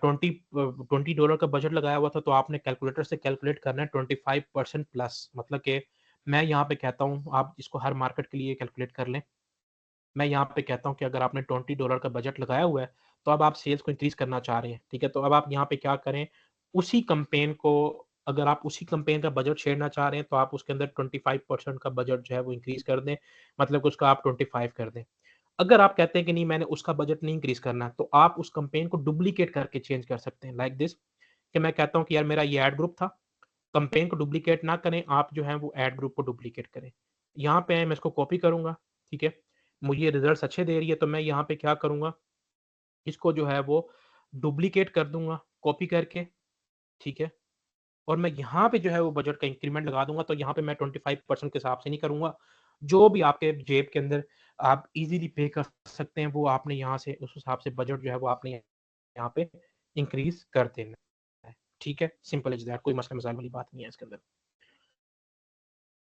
20 $20 का बजट लगाया हुआ था, तो आपने कैलकुलेटर से कैलकुलेट करना है 25% प्लस, मतलब कि मैं यहाँ पे कहता हूँ आप इसको हर मार्केट के लिए कैलकुलेट कर लें। मैं यहाँ पे कहता हूँ कि अगर आपने $20 का बजट लगाया हुआ है, तो अब आप सेल्स को इंक्रीज़ करना चाह रहे हैं, ठीक है? तो अब आप यहाँ पे क्या करें, उसी कैम्पेन को, अगर आप उसी कैम्पेन का बजट छेड़ना चाह रहे हैं, तो आप उसके अंदर 25% का बजट जो है वो इंक्रीज़ कर दें, मतलब कि उसका आप 25 कर दें। अगर आप कहते हैं कि नहीं मैंने उसका बजट नहीं इंक्रीज़ करना, तो आप उस कैम्पेन को डुप्लिकेट करके चेंज कर सकते हैं, लाइक दिस कि मैं कहता हूँ कि यार मेरा ये एड ग्रुप था, कैम्पेन को डुप्लिकेट ना करें, आप जो है वो एड ग्रुप को डुप्लिकेट करें। यहाँ पे मैं इसको कॉपी करूँगा, ठीक है? मुझे रिज़ल्ट्स अच्छे दे रही है, तो मैं यहाँ पे क्या करूँगा, इसको जो है वो डुप्लिकेट कर दूँगा, कॉपी करके, ठीक है? और मैं यहाँ पे जो है वो बजट का इंक्रीमेंट लगा दूँगा, तो यहाँ पे मैं 25% के हिसाब से नहीं करूँगा। जो भी आपके जेब के अंदर आप ईज़िली पे कर सकते हैं, वो आपने यहाँ से उस हिसाब से बजट जो है वो आपने यहाँ पे इंक्रीज़ कर देना है। ठीक है? सिंपल एज़ दैट, कोई मसला-मसाइल वाली बात नहीं है इसके अंदर।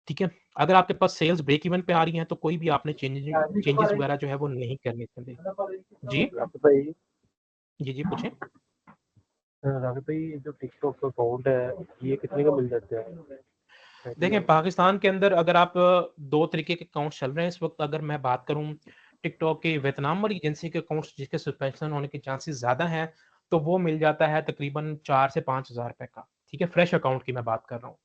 ठीक है? अगर आपके पास सेल्स ब्रेक इवन पे आ रही हैं, तो कोई भी आपने चेंजेज़ वगैरह जो है वो नहीं करने इसके अंदर। जी? राकिब भाई, जी, पूछें। राकिब भाई, ये जो टिकटॉक अकाउंट है, ये कितने का मिल जाता है? देखें, पाकिस्तान के अंदर अगर आप 2 तरीके के अकाउंट्स चल रहे हैं इस वक़्त, अगर मैं बात करूँ टिकटॉक के वियतनाम वाली एजेंसी के अकाउंट्स जिसके सस्पेंशन होने के चांसेस ज़्यादा हैं, तो वो मिल जाता है तकरीबन 4 से ₹5,000 का, ठीक है? फ्रेश अकाउंट की मैं बात कर रहा हूँ।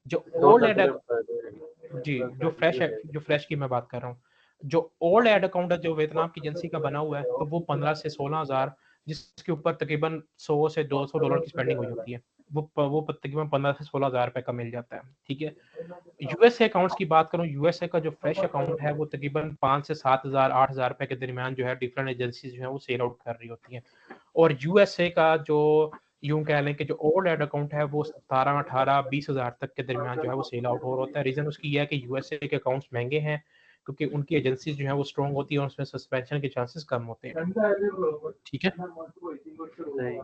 जो तो ओल्ड दस एड दिन अक बता दो, जी, दस जो पैकेट फ्रेश हो है, जाएगा। जो फ्रेश की मैं बात कर रहा हूँ। जो ओल्ड एड अकाउंट है, जो वियतनाम की एजेंसी का बना हुआ है, तो वो 15 से 16,000, जिसके ऊपर तकरीबन 100 से $200 की स्पेंडिंग हुई होती है। वो तकरीबन 15 से 16,000 रुपए का मिल जाता है, ठीक है? यूएसए अकाउंट्स की बात करूँ, यूएसए का जो फ्रेश अकाउंट है, वो तकरीबन 5 से 7,000 8,000 रुपए के दरमियान जो है डिफरेंट एजेंसीज़ जो हैं वो सेल आउट कर रही होती हैं। और यूएसए का जो यूँ कह लें कि जो ओल्ड एड अकाउंट है वो 17, 18, 20,000 तक के दरमियान जो है वो सेल आउट हो रहा होता है। रीज़न उसकी ये है कि यूएसए के अकाउंट्स महँगे हैं, क्योंकि उनकी एजेंसीज़ जो हैं वो स्ट्रॉन्ग होती हैं और उसमें सस्पेंशन के चांसेस कम होते हैं। ठीक है? नहीं,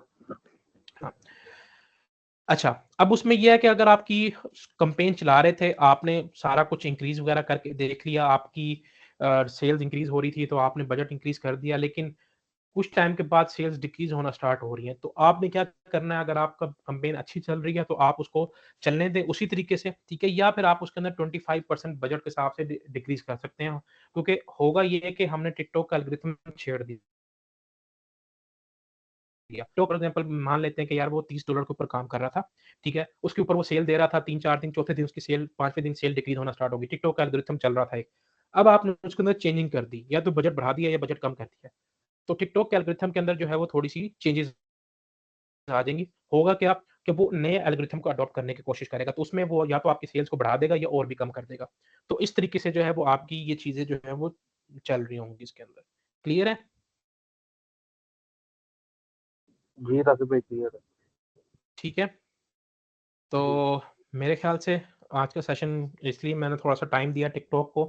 हाँ। अच्छा, अब उसमें ये है कि अगर आपकी कैम्पेन चला रहे थे, आपने सारा कुछ इंक्रीज़ वगैरह करके देख लिया, आपकी सेल्स इंक्रीज़ हो रही थी, तो आपने बजट इंक्रीज़ कर दिया, लेकिन कुछ टाइम के बाद सेल्स डिक्रीज़ होना स्टार्ट हो रही हैं, तो आपने क्या करना है, अगर आपका कैम्पेन अच्छी चल रही है, तो आप उसको चलने दें उसी तरीके से, ठीक है? या फिर आप उसके अंदर 25% बजट के हिसाब से डिक्रीज़ कर सकते हैं, क्योंकि होगा ये है कि हमने टिकटॉक का एल्गोरिथम छेड़ दिया। तो फॉर एग्ज़ाम्पल मान लेते हैं कि यार वो $30 के ऊपर काम कर रहा था, ठीक है? उसके ऊपर वो सेल दे रहा था 3-4 दिन, चौथे दिन उसकी सेल 5वें दिन सेल डिक्रीज़ होना स्टार्ट हो गई। टिकटॉक का एल्गोरिथम चल रहा था एक। अब आपने उसके अंदर चेंजिंग कर दी, या तो बजट बढ़ा दिया या बजट कम कर दिया। तो टिकटॉक के एल्गोरिथम के अंदर जो है वो थोड़ी-सी चेंजेज़ आ जाएँगी। होगा क्या कि वो नए एल्गोरिथम को अडॉप्ट करने की कोशिश करेगा, तो उसमें वो या तो आपकी सेल्स को बढ़ा देगा या और भी कम कर देगा। तो इस तरीके से जो है वो आपकी ये चीज़ें जो है वो चल रही होंगी इसके अंदर। क्लियर है? जी राकिब भाई, क्लियर है। ठीक है? तो मेरे ख्याल से आज का सेशन इसलिए मैंने थोड़ा-सा टाइम दिया टिकटॉक को,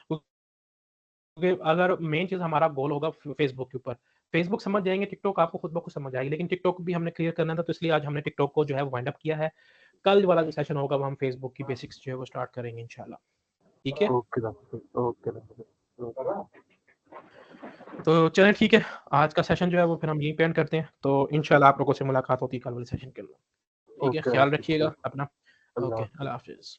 क्योंकि अगर मेन चीज़ हमारा गोल होगा फेसबुक के ऊपर, फेसबुक समझ जाएँगे, टिकटॉक आपको खुद ब खुद समझ आएगी, लेकिन टिकटॉक भी हमने क्लियर करना था, तो इसलिए आज हमने टिकटॉक को जो है वो वाइंड अप किया है। कल वाला जो सेशन होगा वो हम फेसबुक की बेसिक्स जो है वो स्टार्ट करेंगे इंशाल्लाह। ठीक है? ओके ओके तो चलें ठीक है, आज का सेशन जो है वो फिर हम यहीं पे एंड करते हैं। तो इंशाल्लाह आप लोगों से मुलाकात होती है कल वाले सेशन के अंदर। ठीक है? ओके ख्याल रखिएगा अपना। अल्लाह ओके, हाफ़िज़। अल्लाह हाफ़िज़।